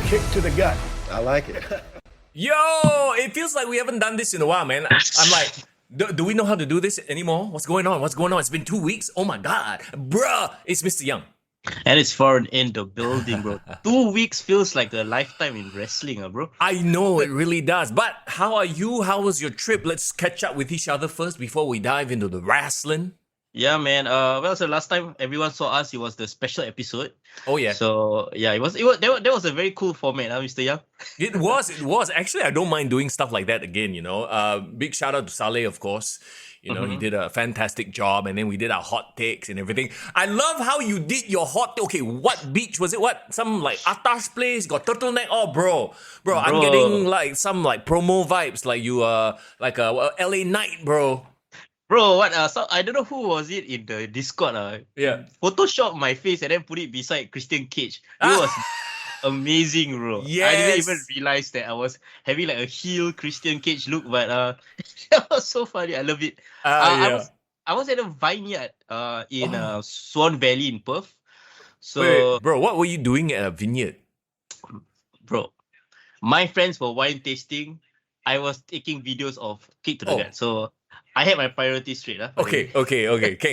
Kick to the gut. I like it. Yo, it feels like we haven't done this in a while, man. I'm like, do we know how to do this anymore? What's going on? It's been 2 weeks. Oh my God. Bruh, it's Mr. Young. And it's foreign in the building, bro. 2 weeks feels like a lifetime in wrestling, bro. I know, it really does. But how are you? How was your trip? Let's catch up with each other first before we dive into the wrestling. Yeah, man. So last time everyone saw us, it was the special episode. Oh yeah. So yeah, that was a very cool format, Mr. Young. It was. Actually, I don't mind doing stuff like that again, you know. Big shout out to Saleh, of course. You know, he did a fantastic job, and then we did our hot takes and everything. I love how you did your hot. Okay, what beach was it? What, some like Atash place? Got turtleneck? Oh, bro, I'm getting like some like promo vibes, like you like a LA Knight, bro. Bro, what? So I don't know who was it in the Discord. Yeah. Photoshop my face and then put it beside Christian Cage. It was amazing, bro. Yes. I didn't even realize that I was having like a heel Christian Cage look, but that was so funny. I love it. Yeah. I was at a vineyard in Swan Valley in Perth. So, wait, bro, what were you doing at a vineyard? Bro, my friends were wine tasting. I was taking videos of Kick to the Gut. So I had my priorities straight. Okay.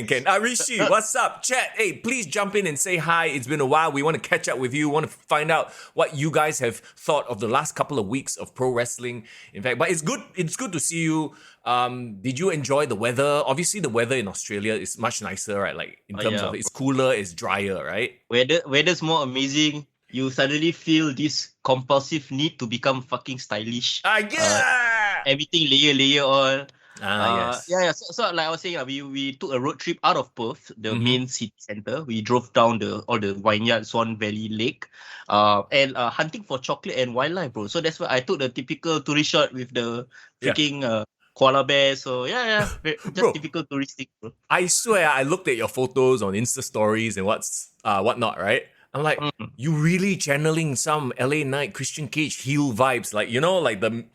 Ken. Rishi, what's up? Chat, hey, please jump in and say hi. It's been a while. We want to catch up with you. We want to find out what you guys have thought of the last couple of weeks of pro wrestling. In fact, but it's good to see you. Did you enjoy the weather? Obviously, the weather in Australia is much nicer, right? Like in terms of it's cooler, it's drier, right? Weather's more amazing. You suddenly feel this compulsive need to become fucking stylish. Everything layer all. Yes. Yeah. So like I was saying, we took a road trip out of Perth, the main city center. We drove down all the vineyard, Swan Valley Lake, and hunting for chocolate and wildlife, bro. So that's why I took the typical tourist shot with the freaking koala bear. So yeah, just typical touristic, bro. I swear, I looked at your photos on Insta stories and whatnot, right? I'm like, you really channeling some LA Knight Christian Cage heel vibes, like, you know, like the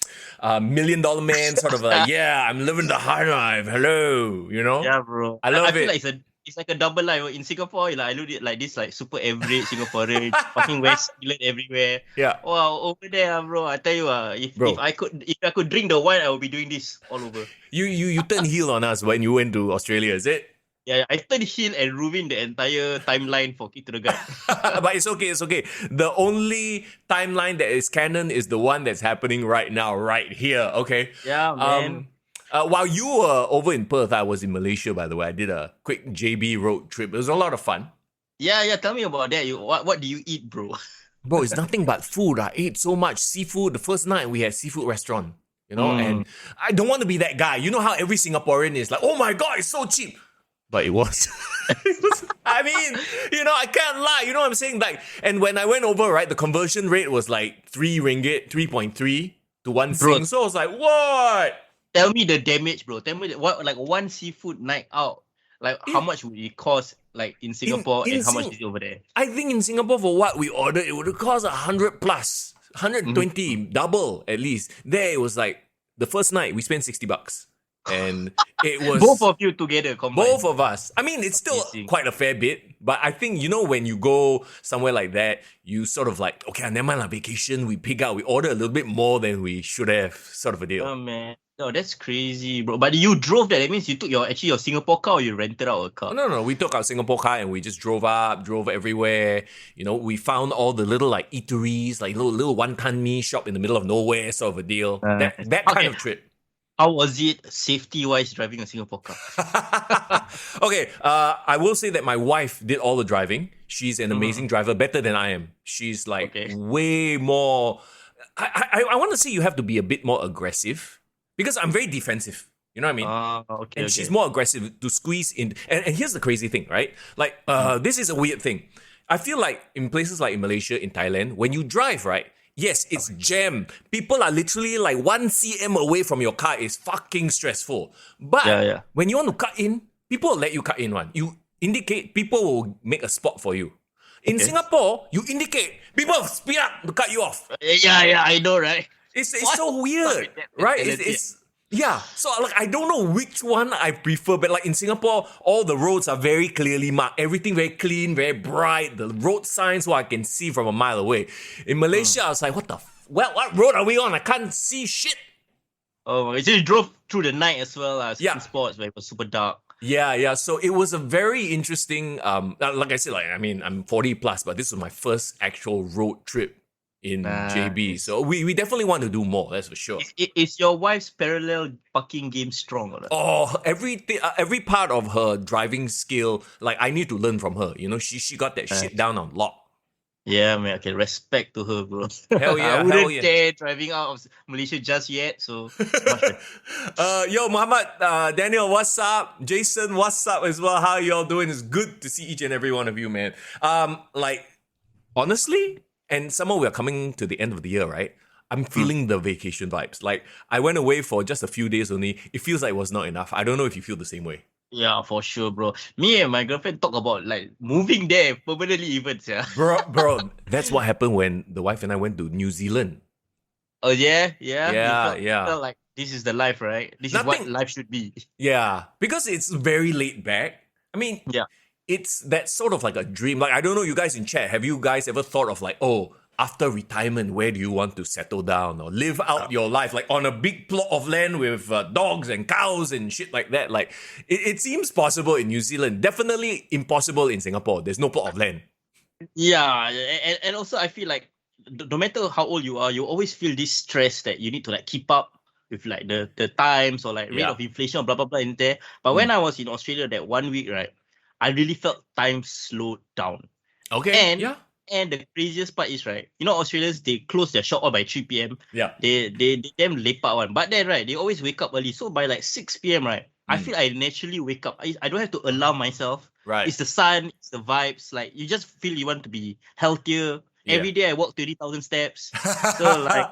$1 Million Man sort of like, yeah, I'm living the high life. Hello, you know? Yeah, bro. I love I it. feel like it's like a double life. In Singapore, like I look at like this like super average Singaporean, fucking West England everywhere. Yeah. Wow, over there, bro. I tell you, if I could drink the wine, I would be doing this all over. You turned heel on us when you went to Australia, is it? Yeah, I turned heel and ruined the entire timeline for Kick to the Gut. But it's okay. The only timeline that is canon is the one that's happening right now, right here. Okay. Yeah, man. While you were over in Perth, I was in Malaysia, by the way. I did a quick JB road trip. It was a lot of fun. Yeah. Tell me about that. What do you eat, bro? Bro, it's nothing but food. I ate so much seafood. The first night we had seafood restaurant, you know, and I don't want to be that guy. You know how every Singaporean is like, oh my God, it's so cheap. But it was. I mean, you know, I can't lie. You know what I'm saying? Like, and when I went over, right, the conversion rate was like 3 ringgit, 3.3 to 1 sing. So I was like, what? Tell me the damage, bro. Tell me what, like one seafood night out, like how much would it cost, like in Singapore, and how much is it over there? I think in Singapore, for what we ordered, it would have cost 100 plus, 120, double at least. There it was like, the first night we spent $60. And it was both of you together combined. Both of us. I mean, it's still quite a fair bit, but I think, you know, when you go somewhere like that, you sort of like, okay, never mind, vacation, we order a little bit more than we should have, sort of a deal. Oh man, no, that's crazy, bro. But you drove that. That means you took your Singapore car, or you rented out a car? No. We took our Singapore car and we just drove everywhere. You know, we found all the little like eateries, like little one-ton mee shop in the middle of nowhere, sort of a deal. That kind of trip. How was it safety-wise driving a Singapore car? Okay, I will say that my wife did all the driving. She's an amazing driver, better than I am. She's like way more... I want to say you have to be a bit more aggressive because I'm very defensive. You know what I mean? And she's more aggressive to squeeze in. And here's the crazy thing, right? Like, this is a weird thing. I feel like in places like in Malaysia, in Thailand, when you drive, right? Yes, it's jammed. People are literally like 1 cm away from your car. Is fucking stressful. But when you want to cut in, people will let you cut in one. You indicate, people will make a spot for you. In Singapore, you indicate, people will speed up to cut you off. Yeah, I know, right? It's so weird, right? Yeah, so like I don't know which one I prefer, but like in Singapore, all the roads are very clearly marked. Everything very clean, very bright. The road signs, what I can see from a mile away. In Malaysia, I was like, what road are we on? I can't see shit. Oh, so you drove through the night as well, Yeah. spots where it was super dark. Yeah. So it was a very interesting. Like I said, like I mean, I'm 40 plus, but this was my first actual road trip in JB. So we definitely want to do more. That's for sure. Is your wife's parallel parking game strong or not? Oh, every part of her driving skill, like I need to learn from her. You know, she got that shit down on lock. Yeah, man. Okay, respect to her, bro. Hell yeah, I wouldn't hell yeah. dare driving out of Malaysia just yet. So, Yo, Muhammad, Daniel, what's up? Jason, what's up as well? How y'all doing? It's good to see each and every one of you, man. Like, honestly, and somehow we're coming to the end of the year, right? I'm feeling the vacation vibes. Like, I went away for just a few days only. It feels like it was not enough. I don't know if you feel the same way. yeah, for sure, bro. Me and my girlfriend talk about like moving there permanently, even. Yeah. Bro, that's what happened when the wife and I went to New Zealand. Oh yeah. Yeah. Felt like this is the life, right? This is what life should be. Yeah, because it's very laid back. I mean, Yeah. it's that sort of like a dream. Like, I don't know, you guys in chat, have you guys ever thought of like, oh, after retirement, where do you want to settle down or live out your life? Like on a big plot of land with dogs and cows and shit like that. Like, it seems possible in New Zealand. Definitely impossible in Singapore. There's no plot of land. Yeah, and also I feel like no matter how old you are, you always feel this stress that you need to like keep up with like the times or like rate of inflation or blah blah blah in there. But when I was in Australia that 1 week, right, I really felt time slowed down. Okay. And the craziest part is, right, you know, Australians, they close their shop all by 3 p.m. Yeah. They damn lepak one. But then, right, they always wake up early. So by like 6 p.m., right, I feel I naturally wake up. I don't have to alarm myself. Right. It's the sun, it's the vibes. Like, you just feel you want to be healthier. Yeah. Every day I walk 30,000 steps. So like,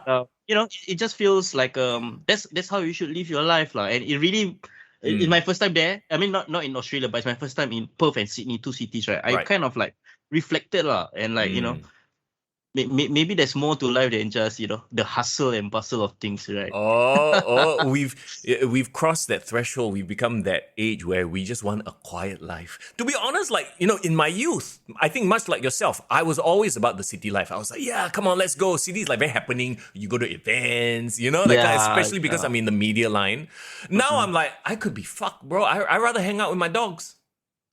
you know, it just feels like that's how you should live your life, lah. And it really, it's my first time there. I mean, not in Australia, but it's my first time in Perth and Sydney, 2 cities, right? I kind of like reflected lah, and like you know, maybe there's more to life than just, you know, the hustle and bustle of things, right? We've crossed that threshold. We've become that age where we just want a quiet life. To be honest, like, you know, in my youth, I think much like yourself, I was always about the city life. I was like, yeah, come on, let's go. City's like very happening. You go to events, you know, like especially because I'm in the media line. Now I'm like, I could be fucked, bro. I rather hang out with my dogs.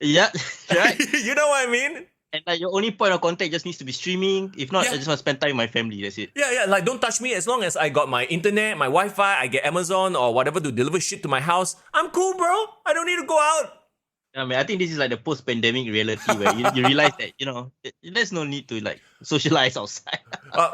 Yeah, right. You know what I mean? And like your only point of contact just needs to be streaming. If not, I just want to spend time with my family. That's it. Yeah. Like, don't touch me as long as I got my internet, my Wi-Fi, I get Amazon or whatever to deliver shit to my house. I'm cool, bro. I don't need to go out. I mean, I think this is like the post-pandemic reality where you realize that, you know, there's no need to like socialize outside.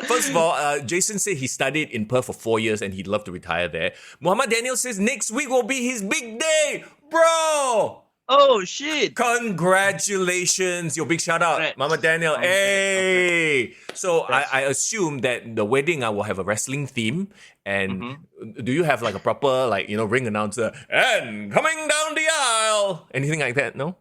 First of all, Jason said he studied in Perth for 4 years and he'd love to retire there. Muhammad Daniel says next week will be his big day. Bro! Oh, shit. Congratulations. Your big shout out, Right. Mama Daniel. Hey. So I assume that the wedding will have a wrestling theme. And do you have like a proper, like, you know, ring announcer and coming down the aisle? Anything like that? No?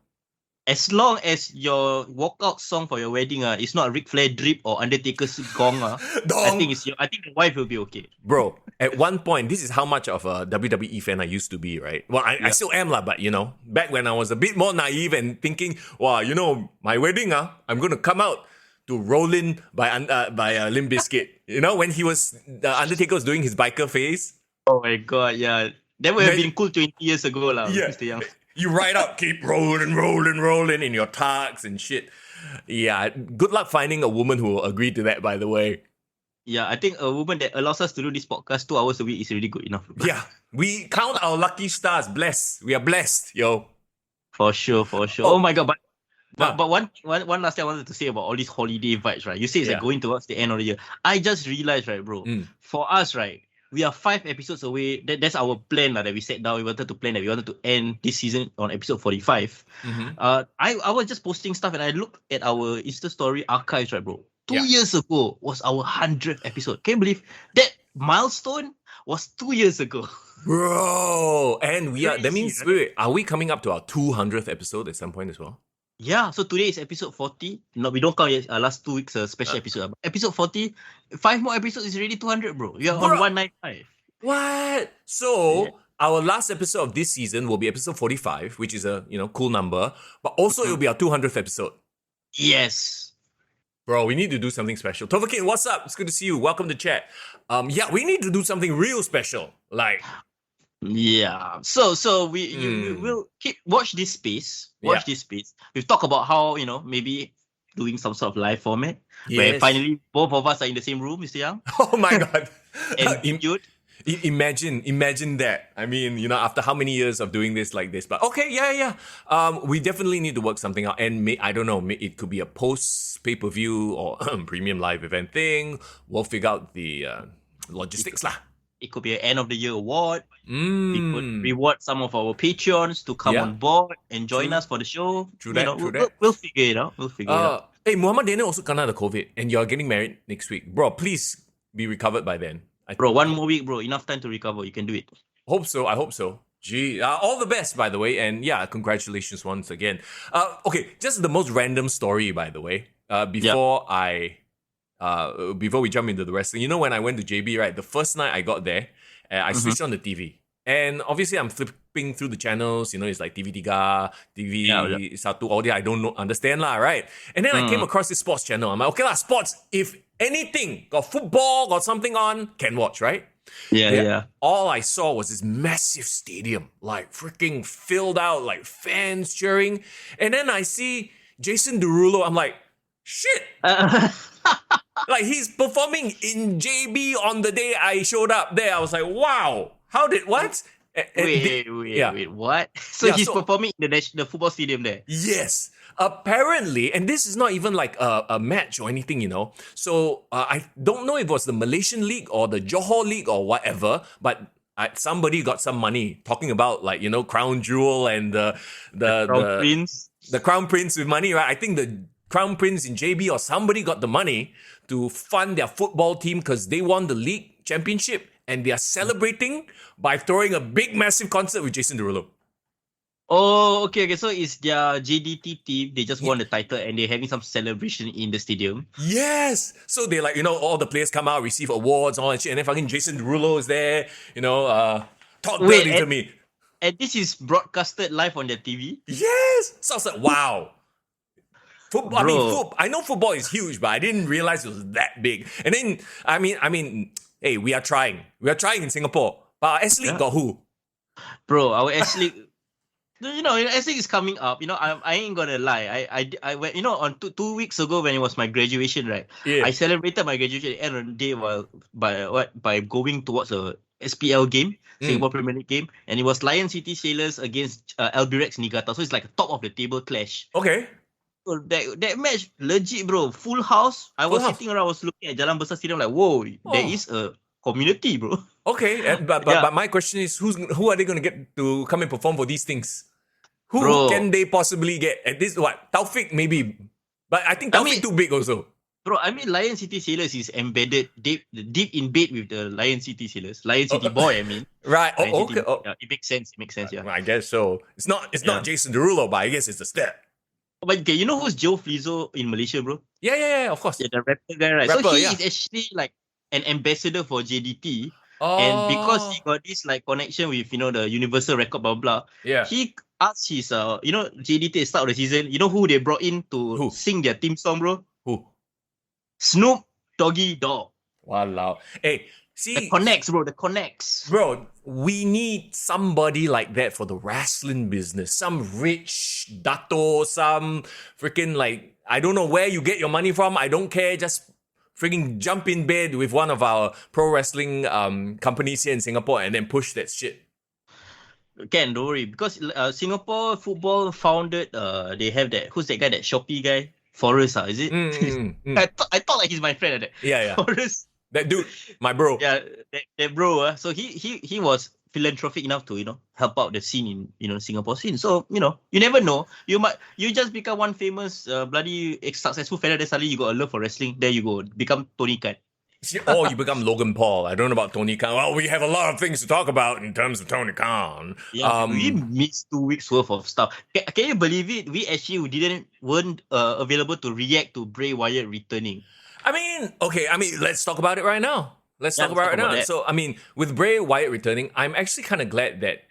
As long as your walkout song for your wedding is not Ric Flair drip or Undertaker's gong, I think the wife will be okay. Bro, at one point, this is how much of a WWE fan I used to be, right? Well, I still am lah, but you know, back when I was a bit more naive and thinking, wow, you know, my wedding, I'm gonna come out to Rollin' by Limp Bizkit. You know, when he was, the Undertaker was doing his biker phase. Oh my god, yeah. That would have been cool 20 years ago lah. Yeah. Mr. Young. You ride up, keep rolling in your tux and shit. Yeah, good luck finding a woman who will agree to that, by the way. Yeah, I think a woman that allows us to do this podcast 2 hours a week is really good enough. Yeah, we count our lucky stars. Blessed. We are blessed, yo. For sure. Oh my god, but one last thing I wanted to say about all these holiday vibes, right? You say it's like going towards the end of the year. I just realized, right, bro, for us, right, we are 5 episodes away. That's our plan that we set down. We wanted to plan that we wanted to end this season on episode 45. I was just posting stuff and I looked at our Insta story archives, right, bro? 2 years ago was our 100th episode. Can you believe that milestone was 2 years ago? Bro, and we are, that Crazy, means, right? wait, are we coming up to our 200th episode at some point as well? Yeah, so today is episode 40. No, we don't count yet, last 2 weeks special episode. Episode 40, 5 more episodes is already 200, bro. We are on 195. What? So our last episode of this season will be episode 45, which is a cool number, but also it will be our 200th episode. Yes. Bro, we need to do something special. Tovakin, what's up? It's good to see you. Welcome to chat. We need to do something real special. Like, So we will watch this space. This space. We've talked about how maybe doing some sort of live format where finally both of us are in the same room, Mr. Young. Oh my god! And you'd Imagine that. I mean, after how many years of doing this like this, but okay, we definitely need to work something out. And I don't know, it could be a post pay-per-view or premium live event thing. We'll figure out the logistics lah. It could be an end of the year award. We could reward some of our Patreons to come on board and join us for the show. True that. We'll figure it out. Hey, Muhammad Daniel also kena the COVID, and you're getting married next week, bro. Please be recovered by then. Bro, 1 more week, bro. Enough time to recover. You can do it. Hope so. I hope so. Gee, all the best, by the way. And congratulations once again. Okay, just the most random story, by the way. Before we jump into the wrestling, when I went to JB, right, the first night I got there, I switched on the TV. And obviously, I'm flipping through the channels. It's like TV Tiga, TV Satu, all that I don't understand lah, right? And then I came across this sports channel. I'm like, okay lah, sports. If anything, got football, got something on, can watch, right? Yeah. All I saw was this massive stadium, like freaking filled out, like fans cheering. And then I see Jason Derulo. I'm like, shit. Like he's performing in JB on the day I showed up there. I was like, wow. What? Wait, what? So he's performing in the football stadium there? Yes. Apparently, and this is not even like a match or anything, So I don't know if it was the Malaysian League or the Johor League or whatever, but somebody got some money talking about like, Crown Jewel and the Crown Prince. The Crown Prince with money, right? I think the Crown Prince in JB or somebody got the money to fund their football team because they won the league championship. And they are celebrating by throwing a big, massive concert with Jason Derulo. Oh, okay. So it's their JDT team. They just won the title and they're having some celebration in the stadium. Yes. So they all the players come out, receive awards, all that shit. And then fucking Jason Derulo is there, talk dirty to me. And this is broadcasted live on their TV? Yes. So I was like, wow. Football. I know football is huge, but I didn't realize it was that big. And then, I mean, hey, we are trying. We are trying in Singapore. But our S League got who? Bro, our S League, S League is coming up. I ain't gonna lie. I went, on 2 weeks ago when it was my graduation, right? Yeah. I celebrated my graduation at the end of the day by going towards a SPL game, Singapore Premier League game, and it was Lion City Sailors against Albirex Niigata. So it's like a top of the table clash. Okay. So that match, legit, bro, full house. I was sitting around, I was looking at Jalan Besar Stadium like, whoa, there is a community, bro. Okay, but my question is, who are they going to get to come and perform for these things? Who can they possibly get? At this, Taufik maybe. But I think Taufik too big also. Bro, Lion City Sailors is embedded deep in bed with the Lion City Sailors. Lion City boy, I mean. Right. Lion Okay. City, yeah, it makes sense, yeah. I guess so. It's not Jason Derulo, but I guess it's a step. But okay, you know who's Joe Flizzo in Malaysia, bro? Yeah, of course. Yeah, the rapper guy, right? So he is actually like an ambassador for JDT. And because he got this like connection with, the Universal Record, blah, blah, he asked his, JDT at the start of the season, who they brought in to sing their theme song, bro? Who? Snoop Doggy Dogg. Walao. Hey, see. The connects. Bro, we need somebody like that for the wrestling business. Some rich dato, some freaking like, I don't know where you get your money from. I don't care. Just freaking jump in bed with one of our pro wrestling companies here in Singapore and then push that shit. Don't worry. Because Singapore football founded, they have that, who's that guy, that Shopee guy? Forrest, is it? I thought like he's my friend. Yeah. Forrest. That dude, my bro. Yeah, that bro. So he was philanthropic enough to help out the scene in Singapore scene. So you never know. You just become one famous bloody successful fella. Then suddenly you got a love for wrestling. There you go, become Tony Khan. Or you become Logan Paul. I don't know about Tony Khan. Well, we have a lot of things to talk about in terms of Tony Khan. Yeah, we missed 2 weeks worth of stuff. Can you believe it? We actually weren't available to react to Bray Wyatt returning. I mean, let's talk about it right now. Let's Yeah, talk let's about it talk about now. that. So, I mean, with Bray Wyatt returning, I'm actually kind of glad that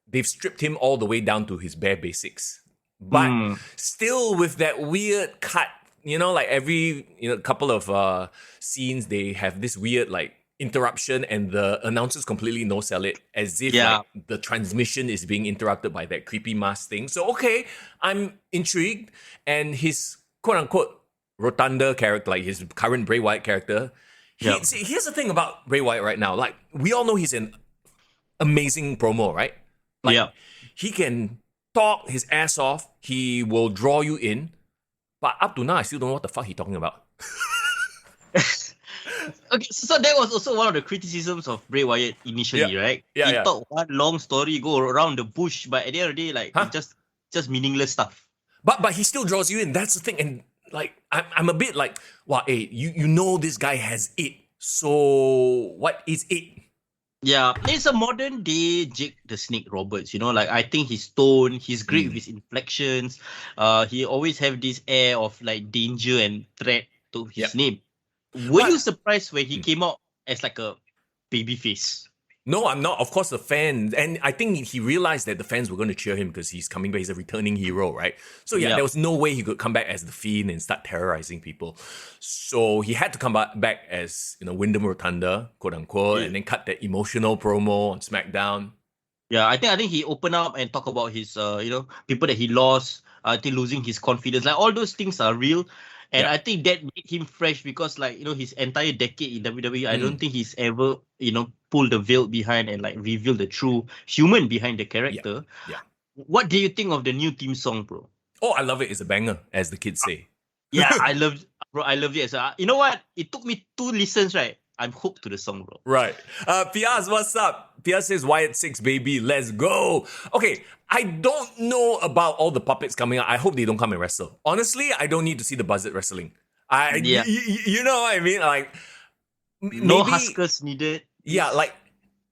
they've stripped him all the way down to his bare basics. But still with that weird cut, like every couple of scenes, they have this weird like interruption and the announcers completely no-sell it as if like the transmission is being interrupted by that creepy mask thing. So, okay, I'm intrigued. And his quote-unquote Rotunda character, like his current Bray Wyatt character, see, here's the thing about Bray Wyatt right now. Like, we all know he's an amazing promo, right? Like, he can talk his ass off. He will draw you in. But up to now, I still don't know what the fuck he's talking about. Okay, so that was also one of the criticisms of Bray Wyatt initially, right? Yeah, he yeah. talked one long story, go around the bush, but at the end of the day, like it's just meaningless stuff. But he still draws you in. That's the thing. And like I'm a bit like, wow, hey, you know this guy has it. So what is it? Yeah, it's a modern day Jake the Snake Roberts. Like I think his tone, he's great with his inflections. He always have this air of like danger and threat to his name. Were you surprised when he came out as like a baby face? No, I'm not. Of course, the fans, and I think he realized that the fans were going to cheer him because he's coming back. He's a returning hero, right? So there was no way he could come back as the Fiend and start terrorizing people. So he had to come back as Wyndham Rotunda, quote unquote, and then cut that emotional promo on SmackDown. Yeah, I think he opened up and talk about his people that he lost. I think losing his confidence, like all those things are real. And I think that made him fresh because, like, his entire decade in WWE, I don't think he's ever, pulled the veil behind and, like, revealed the true human behind the character. Yeah. What do you think of the new theme song, bro? Oh, I love it. It's a banger, as the kids say. Yeah, I love it. So, you know what? It took me 2 listens, right? I'm hooked to the song, bro. Right. Piaz, what's up? Piaz says, Wyatt 6, baby, let's go. Okay, I don't know about all the puppets coming out. I hope they don't come and wrestle. Honestly, I don't need to see the Buzzard wrestling. You know what I mean? Like, no Huskers needed. Yeah, like,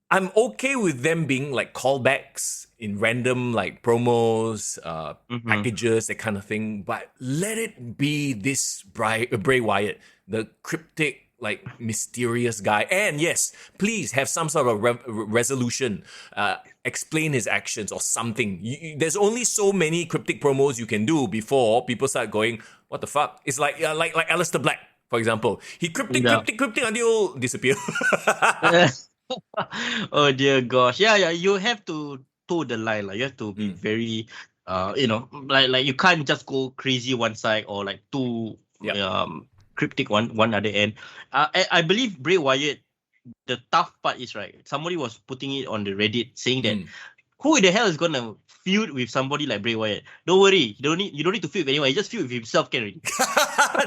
I'm okay with them being like callbacks in random like promos, packages, that kind of thing. But let it be this Bray Wyatt, the cryptic, like mysterious guy. And yes, please have some sort of resolution. Explain his actions or something. There's only so many cryptic promos you can do before people start going, what the fuck? It's like Aleister Black, for example. He cryptic until disappear. Oh dear gosh. Yeah, you have to toe the line. Like, you have to be very like you can't just go crazy one side or like too cryptic one other end. I believe Bray Wyatt, the tough part is, right, somebody was putting it on the Reddit saying that who the hell is gonna feud with somebody like Bray Wyatt? Don't worry, you don't need to feud with anyone. You just feud with himself, can already.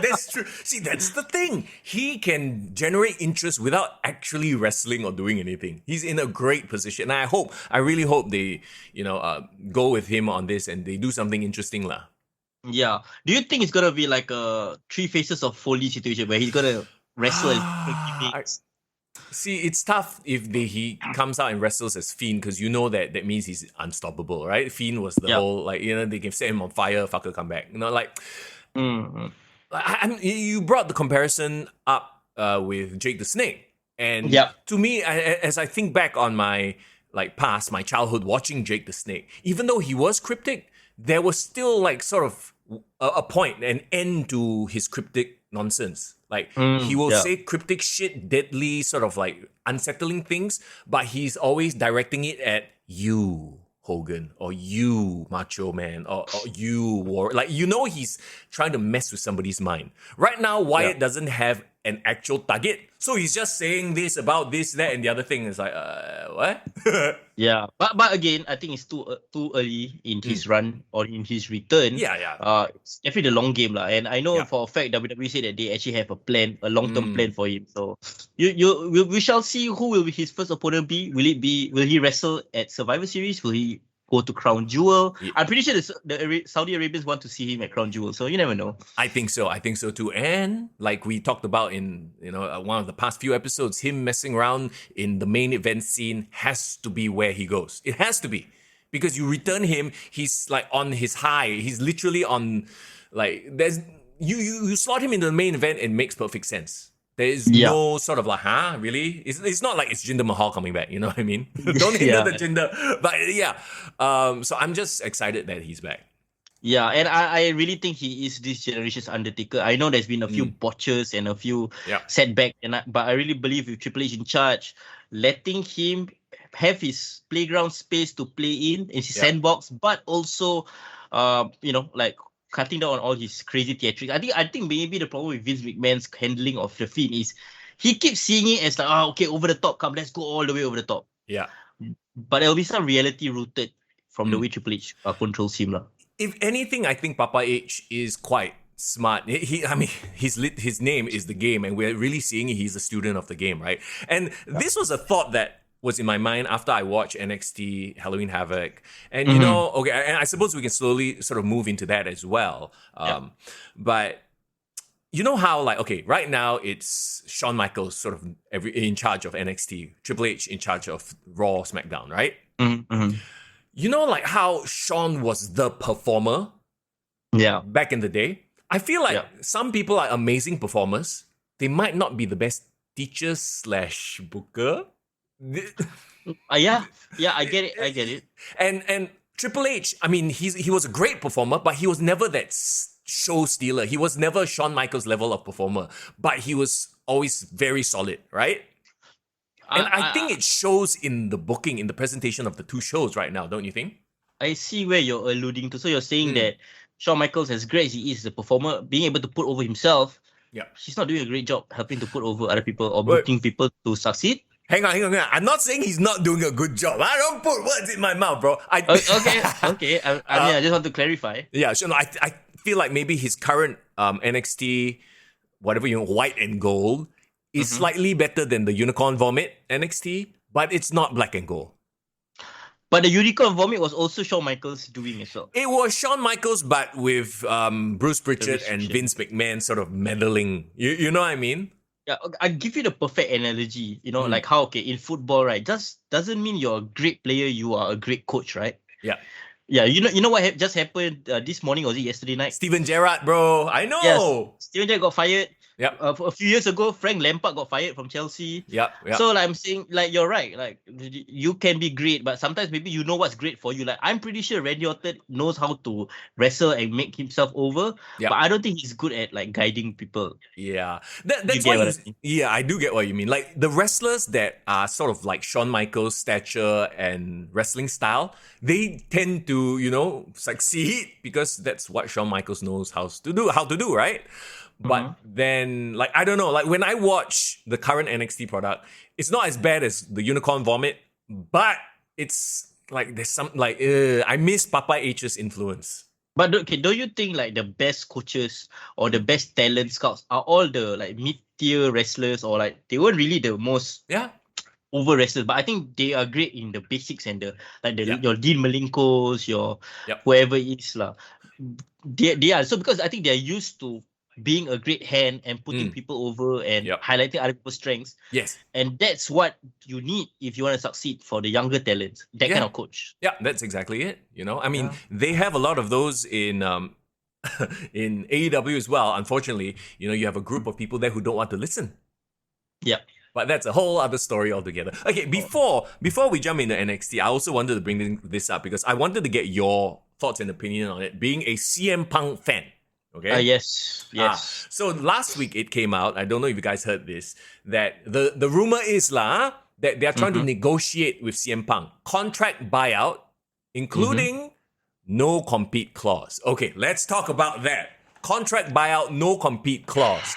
That's true. See, that's the thing. He can generate interest without actually wrestling or doing anything. He's in a great position. And I really hope they, go with him on this and they do something interesting lah. Yeah. Do you think it's gonna be like a 3 Faces of Foley situation where he's gonna wrestle as See, it's tough if he comes out and wrestles as Fiend because that means he's unstoppable, right? Fiend was the whole, like, they can set him on fire, fucker come back. You brought the comparison up with Jake the Snake. And to me, as I think back on my past, my childhood watching Jake the Snake, even though he was cryptic, there was still like sort of a point, an end to his cryptic nonsense. Like, he will say cryptic shit, deadly, sort of like unsettling things, but he's always directing it at you, Hogan, or you, Macho Man, or you, War. Like, he's trying to mess with somebody's mind. Right now, Wyatt doesn't have an actual target. So he's just saying this about this, that, and the other thing. It's like, what? Yeah. But again, I think it's too early in his run or in his return. Yeah. It's definitely the long game lah. And I know for a fact WWE said that they actually have a plan, a long-term plan for him. So we shall see who will his first opponent be. Will he wrestle at Survivor Series? Will he go to Crown Jewel? Yeah. I'm pretty sure the Saudi Arabians want to see him at Crown Jewel, so you never know. I think so too. And like we talked about in one of the past few episodes, him messing around in the main event scene has to be where he goes. It has to be, because you return him, he's like on his high. He's literally on, like, there's you slot him in the main event, it makes perfect sense. There is no sort of like, really? It's not like it's Jinder Mahal coming back, you know what I mean? Don't hinder the Jinder. But yeah, so I'm just excited that he's back. Yeah, and I really think he is this generation's Undertaker. I know there's been a few botches and a few setbacks, but I really believe with Triple H in charge, letting him have his playground space to play in his sandbox, but also, like cutting down on all his crazy theatrics. I think maybe the problem with Vince McMahon's handling of the Fiend is he keeps seeing it as like, okay, over the top, come, let's go all the way over the top. Yeah. But there will be some reality rooted from the way Triple H controls him. If anything, I think Papa H is quite smart. His name is the game, and we're really seeing he's a student of the game, right? And this was a thought that was in my mind after I watched NXT Halloween Havoc. And, and I suppose we can slowly sort of move into that as well. But you know how, like, okay, right now it's Shawn Michaels sort of in charge of NXT, Triple H in charge of Raw, SmackDown, right? You know, like how Shawn was the performer back in the day? I feel like some people are amazing performers. They might not be the best teachers / booker. I get it. And Triple H, I mean, he was a great performer, but he was never that show stealer. He was never Shawn Michaels level of performer, but he was always very solid, right? And I think it shows in the booking, in the presentation of the two shows right now, don't you think? I see where you're alluding to. So you're saying that Shawn Michaels, as great as he is as a performer, being able to put over himself, he's not doing a great job helping to put over other people or booking people to succeed. Hang on. I'm not saying he's not doing a good job. I don't put words in my mouth, bro. Okay. I just want to clarify. Yeah, so no, I feel like maybe his current NXT, whatever, white and gold, is slightly better than the Unicorn Vomit NXT, but it's not black and gold. But the Unicorn Vomit was also Shawn Michaels doing as well. It was Shawn Michaels, but with Bruce Pritchard and Vince McMahon sort of meddling. You know what I mean? Yeah, I'll give you the perfect analogy. Like how, in football, right, just doesn't mean you're a great player, you are a great coach, right? Yeah. Yeah, you know what just happened this morning, or was it yesterday night? Steven Gerrard, bro. I know. Yes, Steven Gerrard got fired. Yep. A few years ago, Frank Lampard got fired from Chelsea. Yep. So like, I'm saying, like, you're right. Like, you can be great, but sometimes maybe you know what's great for you. Like, I'm pretty sure Randy Orton knows how to wrestle and make himself over, but I don't think he's good at like guiding people. Yeah, that's what. I do get what you mean. Like the wrestlers that are sort of like Shawn Michaels' stature and wrestling style, they tend to succeed because that's what Shawn Michaels knows how to do, right? But then, like, I don't know, like when I watch the current NXT product, it's not as bad as the Unicorn Vomit, but it's like there's some like I miss Papa H's influence. But don't you think like the best coaches or the best talent scouts are all the like mid-tier wrestlers, or like they weren't really the most over wrestlers, but I think they are great in the basics and your Dean Malinkos, your whoever it is lah. They are so because I think they're used to being a great hand and putting people over and highlighting other people's strengths. Yes. And that's what you need if you want to succeed for the younger talents. That kind of coach. Yeah, that's exactly it. I mean, they have a lot of those in in AEW as well. Unfortunately, you have a group of people there who don't want to listen. Yeah. But that's a whole other story altogether. Okay, before we jump into NXT, I also wanted to bring this up because I wanted to get your thoughts and opinion on it, being a CM Punk fan. Okay. Yes. So last week it came out. I don't know if you guys heard this. That the rumor is that they are trying to negotiate with CM Punk contract buyout, including no compete clause. Okay, let's talk about that. Contract buyout, no compete clause,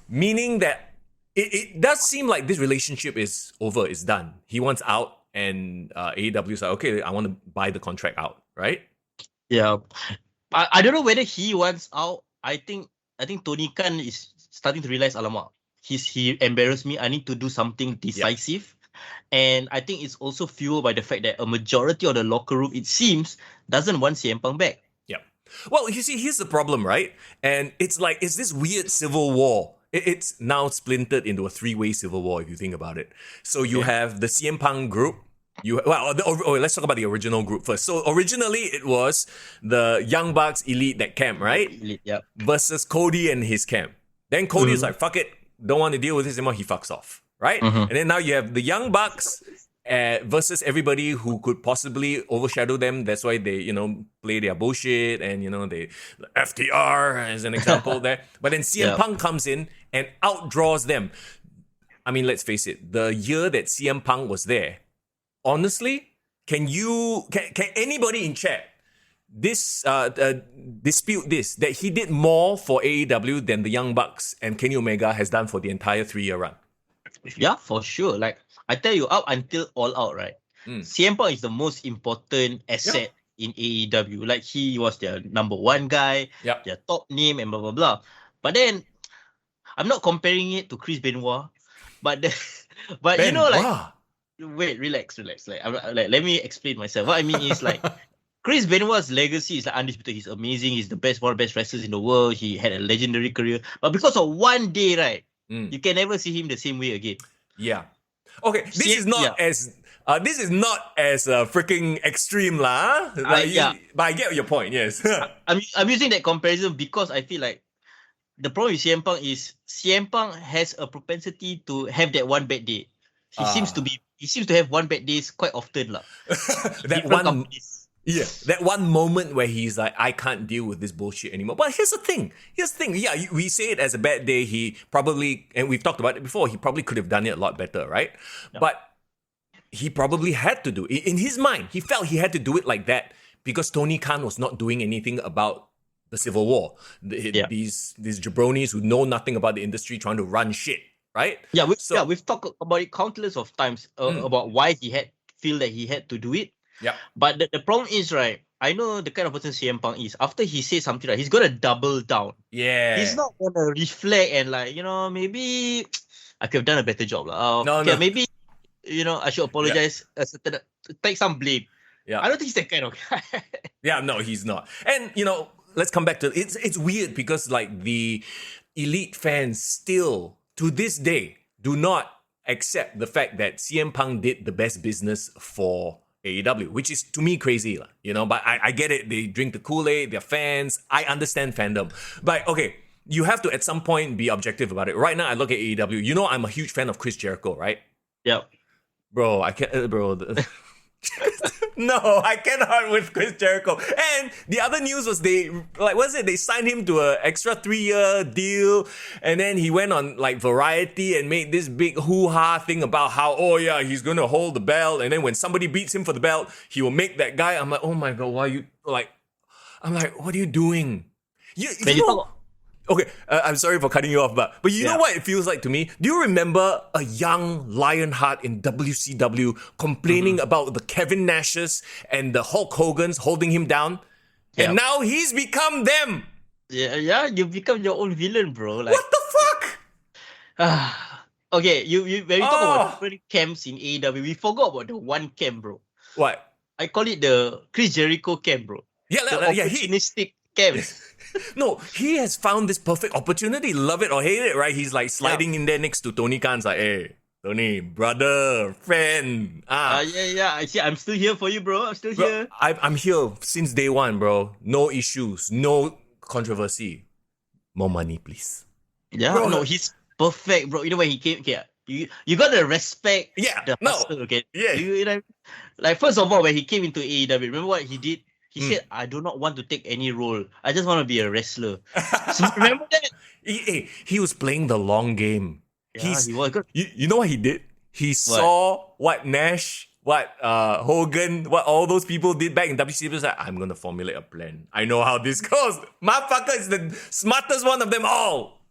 meaning that it does seem like this relationship is over. It's done. He wants out, and AEW is like, okay, I want to buy the contract out, right? Yeah. I don't know whether he wants out. I think Tony Khan is starting to realize, alamak, he embarrassed me. I need to do something decisive. And I think it's also fueled by the fact that a majority of the locker room, it seems, doesn't want CM Punk back. Yeah. Well, you see, here's the problem, right? And it's like, it's this weird civil war. It's now splintered into a three-way civil war, if you think about it. So you have the CM Punk group. Let's talk about the original group first. So originally it was the Young Bucks Elite, that camp, right? Elite, yeah. Versus Cody and his camp. Then Cody is like, fuck it, don't want to deal with this anymore, he fucks off, right? And then now you have the Young Bucks versus everybody who could possibly overshadow them. That's why they, play their bullshit and, they FTR as an example there. But then CM Punk comes in and outdraws them. I mean, let's face it, the year that CM Punk was there, honestly, can anybody in chat dispute this, that he did more for AEW than the Young Bucks and Kenny Omega has done for the entire 3-year run? Yeah, for sure. Like, I tell you, up until All Out, right? CM Punk is the most important asset in AEW. Like, he was their number one guy, their top name, and blah, blah, blah. But then, I'm not comparing it to Chris Benoit, but wait, relax. Like, let me explain myself. What I mean is, like, Chris Benoit's legacy is like undisputed. He's amazing. He's the best, one of the best wrestlers in the world. He had a legendary career. But because of one day, right, you can never see him the same way again. Yeah. Okay, this is not as freaking extreme lah. But I get your point. Yes. I'm using that comparison because I feel like the problem with CM Punk is CM Punk has a propensity to have that one bad day. He seems to have one bad days quite often lah. That one moment where he's like, I can't deal with this bullshit anymore. But here's the thing. Yeah, we say it as a bad day. He probably, and we've talked about it before, he probably could have done it a lot better, right? Yeah. But he probably had to do it. In his mind, he felt he had to do it like that because Tony Khan was not doing anything about the Civil War. These jabronis who know nothing about the industry trying to run shit, right? We've talked about it countless of times about why he feel that he had to do it. Yeah. But the problem is, right, I know the kind of person CM Punk is. After he says something, right, he's going to double down. Yeah. He's not going to reflect and like, maybe I could have done a better job. Maybe, I should apologize, take some blame. Yeah. I don't think he's that kind of guy. Yeah, no, he's not. And, let's come back to it's weird because like the elite fans still, to this day, do not accept the fact that CM Punk did the best business for AEW, which is to me crazy, but I get it. They drink the Kool-Aid, they're fans. I understand fandom. But okay, you have to at some point be objective about it. Right now, I look at AEW. I'm a huge fan of Chris Jericho, right? Yeah. Bro, I can't, No, I cannot with Chris Jericho. And the other news was they signed him to an extra 3-year deal, and then he went on like Variety and made this big hoo-ha thing about how, he's gonna hold the belt, and then when somebody beats him for the belt, he will make that guy. I'm like, oh my god, why are you like? I'm like, what are you doing? Okay, I'm sorry for cutting you off, but you know what it feels like to me? Do you remember a young Lionheart in WCW complaining about the Kevin Nashes and the Hulk Hogans holding him down? Yeah. And now he's become them! Yeah, you become your own villain, bro. Like, what the fuck? Okay, when we talk about different camps in AEW, we forgot about the one camp, bro. What? I call it the Chris Jericho camp, bro. Yeah, opportunistic camp. No, he has found this perfect opportunity. Love it or hate it, right? He's like sliding in there next to Tony Khan. Like, hey, Tony, brother, friend. I see. I'm still here for you, bro. I'm still here. I'm here since day one, bro. No issues, no controversy. More money, please. Yeah, bro, no, he's perfect, bro. You know when he came, you gotta respect the hustle, okay? Yeah. Like first of all, when he came into AEW, remember what he did? He said, I do not want to take any role. I just want to be a wrestler. So remember that? He was playing the long game. Yeah, he was. You know what he did? He saw what Nash, what Hogan, what all those people did back in WCW. He was like, I'm going to formulate a plan. I know how this goes. Motherfucker is the smartest one of them all.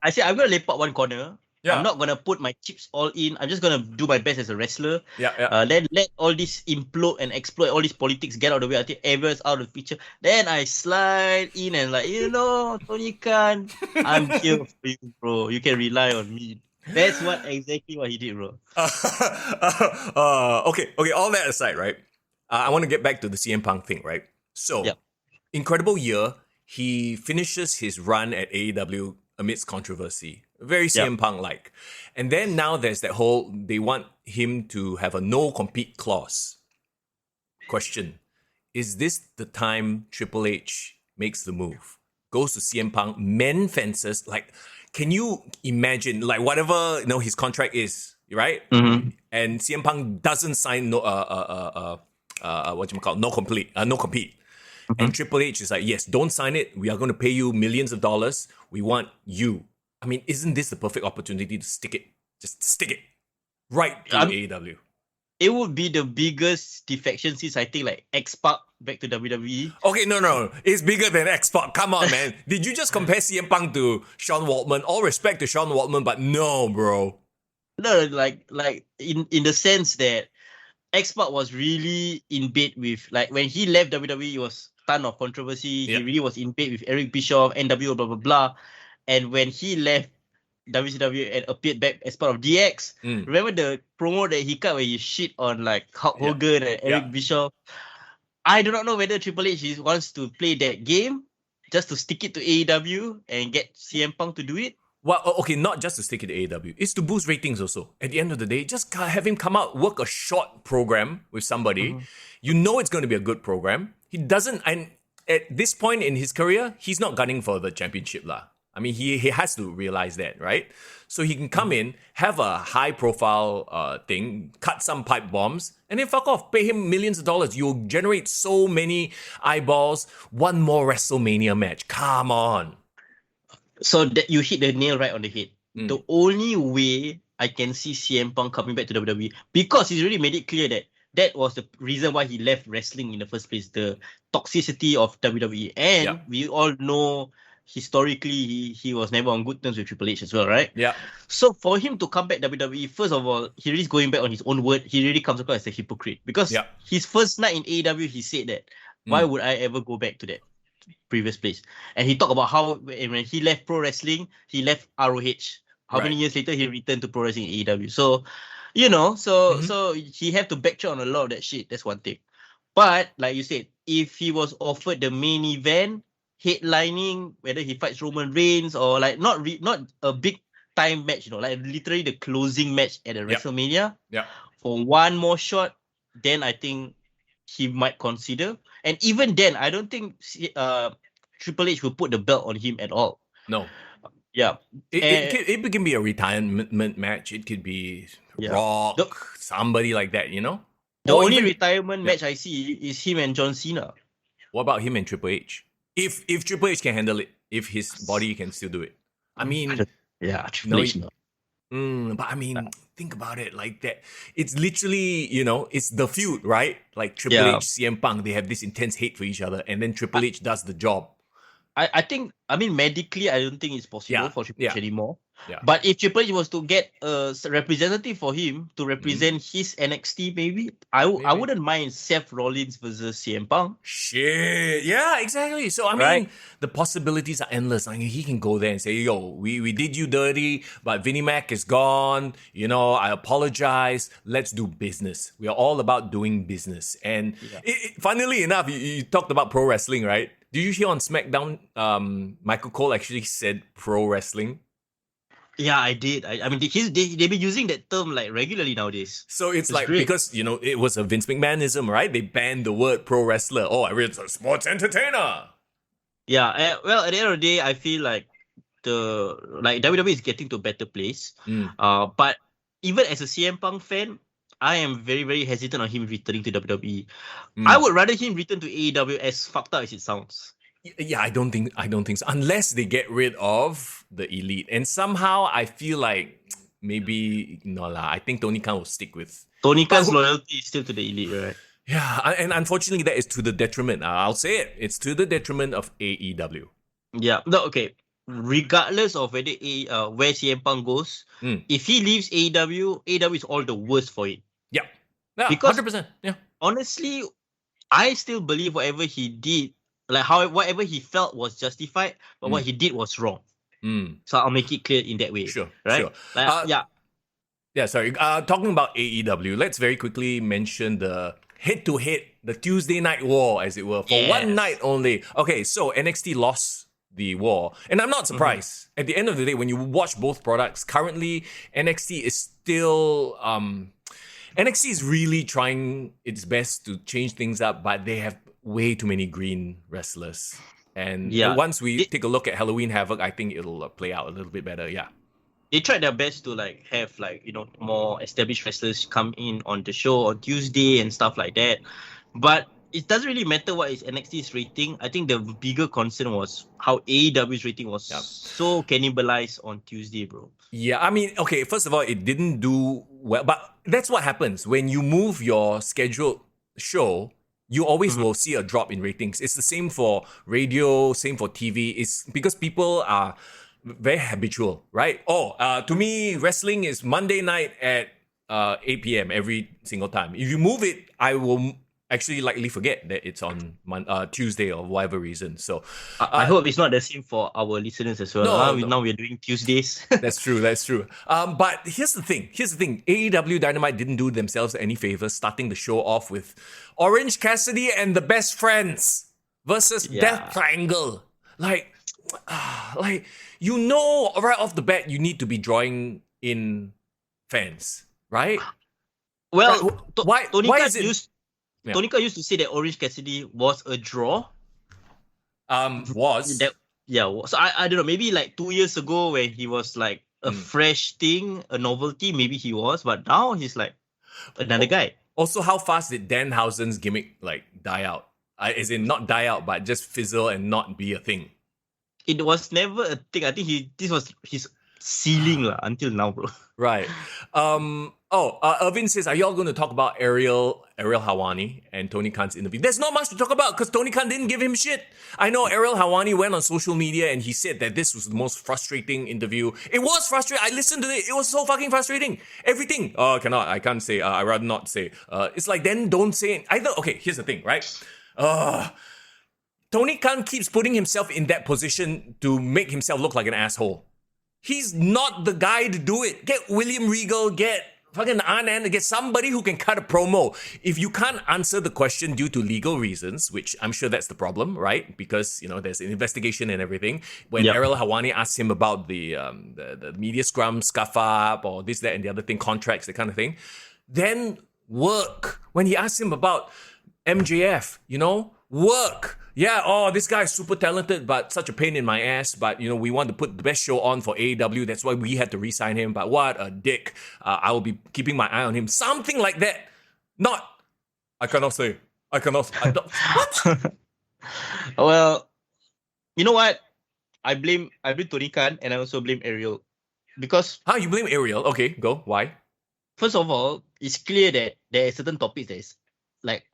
I said, I'm going to lay out one corner. Yeah. I'm not going to put my chips all in. I'm just going to do my best as a wrestler. Then let all this implode and exploit, all these politics get out of the way until everyone's out of the picture. Then I slide in and like, Tony Khan, I'm here for you, bro. You can rely on me. That's exactly what he did, bro. Okay, all that aside, right? I want to get back to the CM Punk thing, right? So, incredible year. He finishes his run at AEW amidst controversy. Very CM Punk-like. And then now there's that whole, they want him to have a no-compete clause. Question. Is this the time Triple H makes the move? Goes to CM Punk, men fences, like, can you imagine, like, whatever his contract is, right? And CM Punk doesn't sign no compete. And Triple H is like, yes, don't sign it. We are going to pay you millions of dollars. We want you. I mean, isn't this the perfect opportunity to stick it? Just stick it right to AEW. It would be the biggest defection since I think like X-Pac back to WWE. Okay, no. It's bigger than X-Pac. Come on, man. Did you just compare CM Punk to Sean Waltman? All respect to Sean Waltman, but no, bro. No, like in the sense that X-Pac was really in bed with, like, when he left WWE, it was a ton of controversy. He really was in bed with Eric Bischoff, NWO, blah, blah, blah. And when he left WCW and appeared back as part of DX, remember the promo that he cut where he shit on like Hulk Hogan and Eric Bischoff? I do not know whether Triple H wants to play that game just to stick it to AEW and get CM Punk to do it. Well, okay, not just to stick it to AEW. It's to boost ratings also. At the end of the day, just have him come out, work a short program with somebody. You know it's going to be a good program. He doesn't, and at this point in his career, he's not gunning for the championship lah. I mean, he has to realize that, right? So he can come in, have a high-profile thing, cut some pipe bombs, and then fuck off. Pay him millions of dollars. You'll generate so many eyeballs. One more WrestleMania match. Come on. So that you hit the nail right on the head. The only way I can see CM Punk coming back to WWE, because he's really made it clear that that was the reason why he left wrestling in the first place, the toxicity of WWE. And we all know historically he was never on good terms with Triple H as well, right? Yeah. So for him to come back WWE, first of all, he really is going back on his own word. He really comes across as a hypocrite. Because his first night in AEW, he said that, why would I ever go back to that previous place? And he talked about how when he left pro wrestling, he left ROH. How many years later he returned to pro wrestling AEW? So, so he had to backtrack on a lot of that shit. That's one thing. But like you said, if he was offered the main event, headlining, whether he fights Roman Reigns or like not a big time match, like literally the closing match at a WrestleMania, for one more shot, then I think he might consider. And even then, I don't think Triple H will put the belt on him at all. No. Yeah. It can be a retirement match. It could be Rock, somebody like that, The only retirement match I see is him and John Cena. What about him and Triple H? If Triple H can handle it, if his body can still do it. I mean... Triple H. But I mean, think about it like that. It's literally, it's the feud, right? Like Triple H, CM Punk, they have this intense hate for each other, and then Triple H does the job. I think, medically, I don't think it's possible for Triple H anymore. Yeah. But if Triple H was to get a representative for him to represent his NXT, maybe, I wouldn't mind Seth Rollins versus CM Punk. Shit. Yeah, exactly. So, I mean, the possibilities are endless. I mean, he can go there and say, yo, we did you dirty, but Vinnie Mac is gone. I apologize. Let's do business. We are all about doing business. And funnily enough, you talked about pro wrestling, right? Did you hear on SmackDown, Michael Cole actually said pro wrestling? Yeah, I did. I mean, they've been using that term like regularly nowadays. So it's like, great. Because, it was a Vince McMahonism, right? They banned the word pro wrestler. Oh, I mean, it's a sports entertainer. Yeah, well, at the end of the day, I feel like WWE is getting to a better place. But even as a CM Punk fan, I am very, very hesitant on him returning to WWE. I would rather him return to AEW, as fucked up as it sounds. Yeah, I don't think so. Unless they get rid of the Elite. And somehow I feel like maybe I think Tony Khan will stick with Tony Khan's loyalty is still to the Elite, right? Yeah, and unfortunately that is to the detriment. I'll say it. It's to the detriment of AEW. Yeah. No, okay. Regardless of whether where CM Punk goes, if he leaves AEW is all the worse for it. Yeah. Because 100%. Yeah. Honestly, I still believe whatever he did, whatever he felt was justified, but what he did was wrong. So I'll make it clear in that way. Sure. Right? Sure. Yeah, sorry. Talking about AEW, let's very quickly mention the head-to-head, the Tuesday Night War, as it were, for one night only. Okay, so NXT lost the war, and I'm not surprised. At the end of the day, when you watch both products, currently NXT is still... NXT is really trying its best to change things up, but they have way too many green wrestlers. And Yeah. once we take a look at Halloween Havoc, I think it'll play out a little bit better. Yeah. They tried their best to like have like more established wrestlers come in on the show on Tuesday and stuff like that, but it doesn't really matter what is NXT's rating. I think the bigger concern was how AEW's rating was so cannibalized on Tuesday, bro. Yeah, I mean, okay, first of all, it didn't do well, but that's what happens when you move your scheduled show. You always will see a drop in ratings. It's the same for radio, same for TV. It's because people are very habitual, right? To me, wrestling is Monday night at 8 p.m. every single time. If you move it, I will actually likely forget that it's on Tuesday or whatever reason. So I hope it's not the same for our listeners as well. No. Now we're doing Tuesdays. That's true. But here's the thing. AEW Dynamite didn't do themselves any favors starting the show off with Orange Cassidy and the Best Friends versus Death Triangle. Like, right off the bat, you need to be drawing in fans, right? Well, Why is it? Tonika used to say that Orange Cassidy was a draw. Was. So I don't know, maybe like 2 years ago when he was like a fresh thing, a novelty, maybe he was, but now he's like another guy. Also, how fast did Danhausen's gimmick like die out? As in not die out, but just fizzle and not be a thing. It was never a thing. I think this was his ceiling until now, bro. Right. Irvin says, are y'all going to talk about Ariel Hawani and Tony Khan's interview? There's not much to talk about because Tony Khan didn't give him shit. I know Ariel Hawani went on social media and he said that this was the most frustrating interview. It was frustrating. I listened to it. It was so fucking frustrating. Everything. I can't say. I'd rather not say. It's like, then don't say it. Either. Okay, here's the thing, right? Tony Khan keeps putting himself in that position to make himself look like an asshole. He's not the guy to do it. Get William Regal, get fucking Anand, get somebody who can cut a promo. If you can't answer the question due to legal reasons, which I'm sure that's the problem, right? Because, there's an investigation and everything. When Ariel Hawani asked him about the media scrum, scuff up, or this, that, and the other thing, contracts, that kind of thing, then work. When he asked him about MJF, work. Yeah, this guy is super talented, but such a pain in my ass. But, we want to put the best show on for AEW. That's why we had to re-sign him. But what a dick. I will be keeping my eye on him. Something like that. I cannot say. What? Well, you know what? I blame Tony Khan and I also blame Ariel. Because... You blame Ariel? Okay, go. Why? First of all, it's clear that there are certain topics that is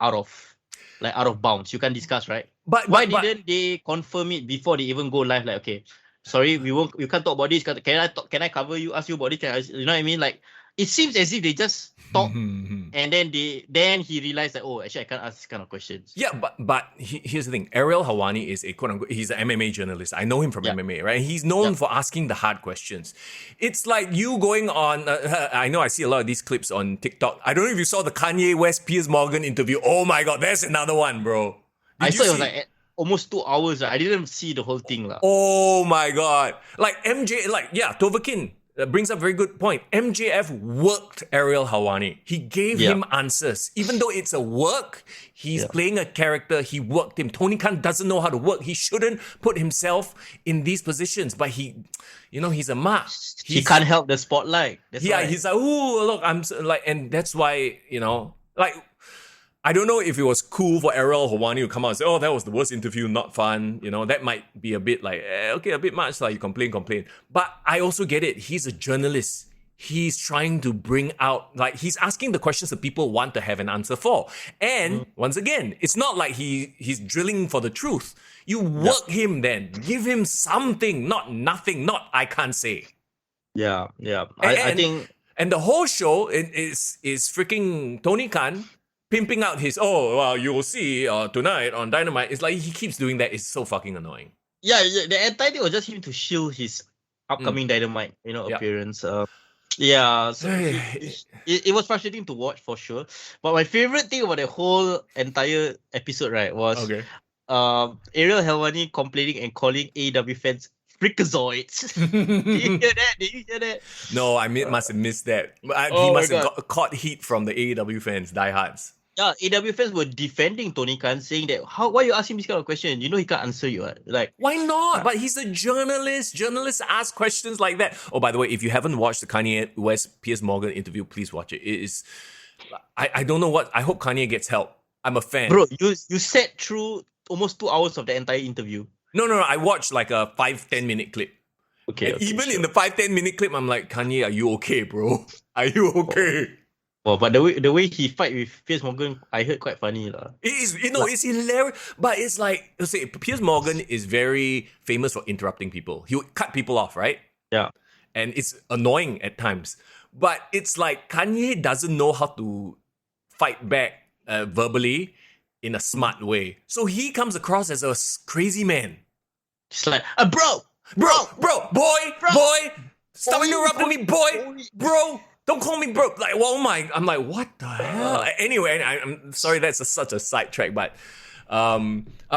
out of bounds. You can't discuss, right? But why didn't they confirm it before they even go live? Like, okay, sorry, you can't talk about this. Can I cover you? Ask you about it? You know what I mean? Like, it seems as if they just talk and then he realized that, actually I can't ask this kind of questions. Yeah, but here's the thing. Ariel Hawani is a quote-unquote, he's an MMA journalist. I know him from MMA, right? He's known for asking the hard questions. It's like you going on, I know I see a lot of these clips on TikTok. I don't know if you saw the Kanye West Piers Morgan interview. Oh my God, there's another one, bro. I saw it was like almost 2 hours. I didn't see the whole thing. Oh my God. Like Tovakin brings up a very good point. MJF worked Ariel Hawani. He gave him answers. Even though it's a work, he's playing a character. He worked him. Tony Khan doesn't know how to work. He shouldn't put himself in these positions. But he's a mark. He can't help the spotlight. That's why. He's like, ooh, look, I'm like, and that's why, I don't know if it was cool for Ariel Hawani to come out and say, that was the worst interview, not fun. That might be a bit like, okay, a bit much, like you complain. But I also get it. He's a journalist. He's trying to bring out, like, he's asking the questions that people want to have an answer for. And once again, it's not like he's drilling for the truth. You work him then. Give him something, not nothing, not I can't say. Yeah. I think... And the whole show is freaking Tony Khan pimping out his, you will see tonight on Dynamite. It's like he keeps doing that. It's so fucking annoying. Yeah, the entire thing was just him to shield his upcoming Dynamite, appearance. So it was frustrating to watch for sure. But my favorite thing about the whole entire episode, right, was Ariel Helwani complaining and calling AEW fans freakazoids. Did you hear that? No, I must have missed that. He must have caught heat from the AEW fans, diehards. Yeah, AW fans were defending Tony Khan, saying that why you ask him this kind of question? You know he can't answer you. Like, Why not? But he's a journalist. Journalists ask questions like that. Oh, by the way, if you haven't watched the Kanye West Piers Morgan interview, please watch it. It is. I don't know what. I hope Kanye gets help. I'm a fan. bro, you sat through almost 2 hours of the entire interview. No. I watched like a 5-10 minute clip. Okay. Even in the 5-10 minute clip, I'm like, Kanye, are you okay, bro? Are you okay? Oh, but the way he fight with Piers Morgan, I heard quite funny lah. It is, it's hilarious. But it's like, let's say, Piers Morgan is very famous for interrupting people. He would cut people off, right? Yeah. And it's annoying at times. But it's like Kanye doesn't know how to fight back verbally in a smart way. So he comes across as a crazy man. It's like, Bro, boy, stop interrupting me, boy, bro. Don't call me bro. Like, well, I'm like, what the hell? Anyway, I'm sorry that's such a sidetrack, but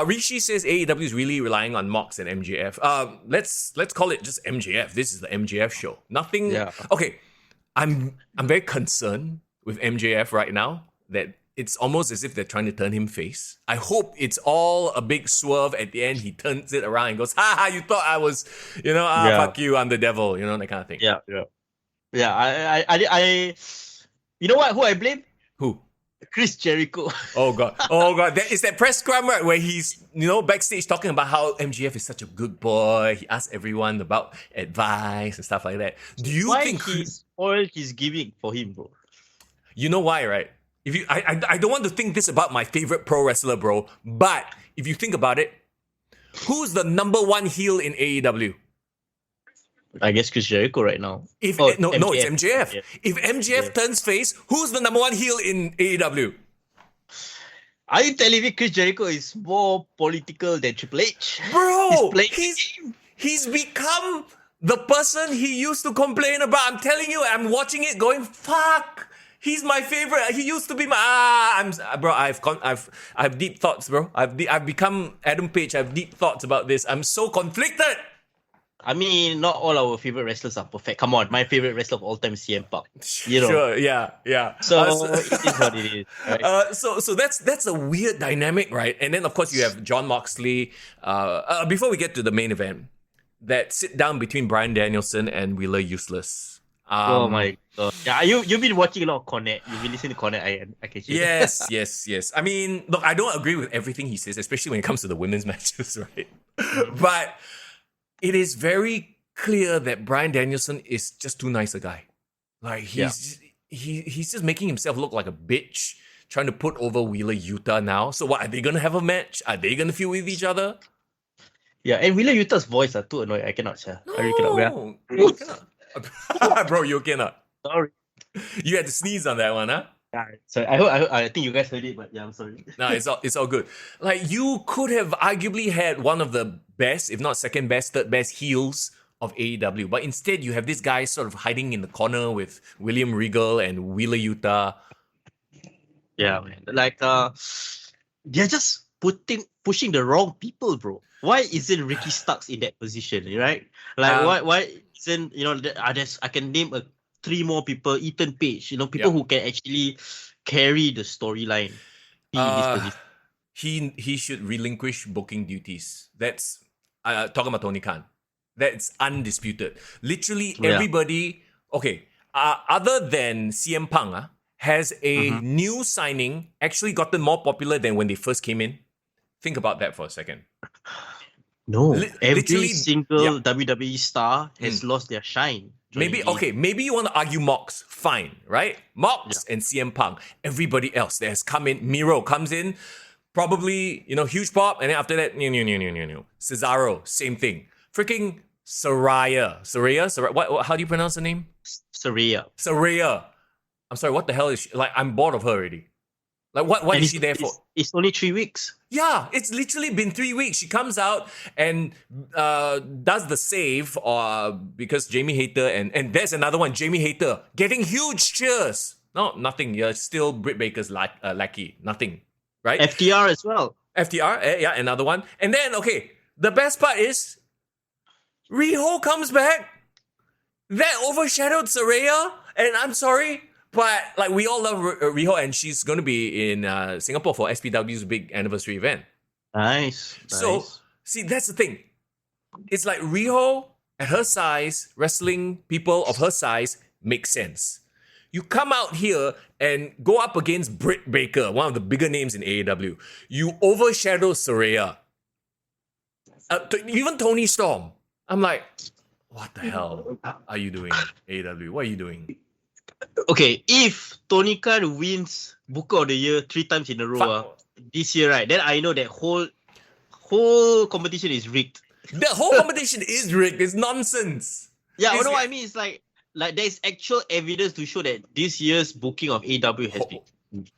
Rishi says AEW is really relying on Mox and MJF. Let's call it just MJF. This is the MJF show. Nothing. Yeah. Okay, I'm very concerned with MJF right now that it's almost as if they're trying to turn him face. I hope it's all a big swerve at the end. He turns it around and goes, ha, you thought I was, fuck you, I'm the devil, that kind of thing. Yeah. I you know what? Who I blame? Who? Chris Jericho. Oh god. That is that press scrum, right, where he's backstage talking about how MGF is such a good boy. He asks everyone about advice and stuff like that. Do you think he's spoiled his giving for him, bro? You know why, right? I don't want to think this about my favorite pro wrestler, bro. But if you think about it, who's the number one heel in AEW? I guess Chris Jericho right now. It's MJF. Yeah. If MJF turns face, who's the number one heel in AEW? Are you telling me Chris Jericho is more political than Triple H? Bro, he's become the person he used to complain about. I'm telling you, I'm watching it going, fuck. He's my favorite. He used to be my. I've deep thoughts, bro. I've become Adam Page. I have deep thoughts about this. I'm so conflicted. I mean, not all our favorite wrestlers are perfect. Come on, my favorite wrestler of all time is CM Punk. Sure, yeah. So it is what it is. Right? So that's a weird dynamic, right? And then of course you have Jon Moxley. Before we get to the main event, that sit down between Bryan Danielson and Wheeler Useless. Oh my god! Yeah, you've been watching a lot of Cornette. You've been listening to Cornette. I can hear. Yes. I mean, look, I don't agree with everything he says, especially when it comes to the women's matches, right? But it is very clear that Bryan Danielson is just too nice a guy. Like he's just making himself look like a bitch, trying to put over Wheeler Yuta now. So what, are they gonna have a match? Are they gonna feud with each other? Yeah, and Wheeler Yuta's voice are too annoying. I cannot, sir. No, I really cannot. you cannot. Bro, you cannot. Sorry. You had to sneeze on that one, huh? Yeah, sorry. I think you guys heard it, but yeah, I'm sorry. No, it's all good. Like, you could have arguably had one of the best, if not second best, third best heels of AEW, but instead you have this guy sort of hiding in the corner with William Regal and Wheeler Yuta. Yeah, man. Like, they're just pushing the wrong people, bro. Why isn't Ricky Starks in that position, right? Like, why isn't, I can name 3 more people, Ethan Page, people who can actually carry the storyline. He should relinquish booking duties. That's talking about Tony Khan. That's undisputed. Literally everybody, other than CM Punk, has a new signing actually gotten more popular than when they first came in? Think about that for a second. No, every single WWE star has lost their shine. Maybe you want to argue Mox, fine, right? Mox and CM Punk. Everybody else that has come in, Miro comes in, probably, huge pop, and then after that, Cesaro, same thing. Freaking Saraya. What? How do you pronounce the name? Saraya. I'm sorry, what the hell is she? Like, I'm bored of her already. Like, what is she there for? It's only 3 weeks. Yeah, it's literally been 3 weeks. She comes out and does the save because Jamie Hayter and there's another one, Jamie Hayter, getting huge cheers. No, nothing. You're still Britt Baker's lackey. Nothing, right? FTR as well. FTR, yeah, another one. And then, the best part is Riho comes back. That overshadowed Saraya. And I'm sorry, But like we all love Riho, and she's going to be in Singapore for SPW's big anniversary event. Nice. So see, that's the thing. It's like Riho at her size, wrestling people of her size makes sense. You come out here and go up against Britt Baker, one of the bigger names in AEW. You overshadow Saraya. Even Tony Storm. I'm like, what the hell are you doing, AEW? What are you doing? Okay, if Tony Khan wins Booker of the Year 3 times in a row this year, right, then I know that whole competition is rigged. The whole competition is rigged. It's nonsense. Yeah, you know what I mean? It's like there's actual evidence to show that this year's booking of AEW has been,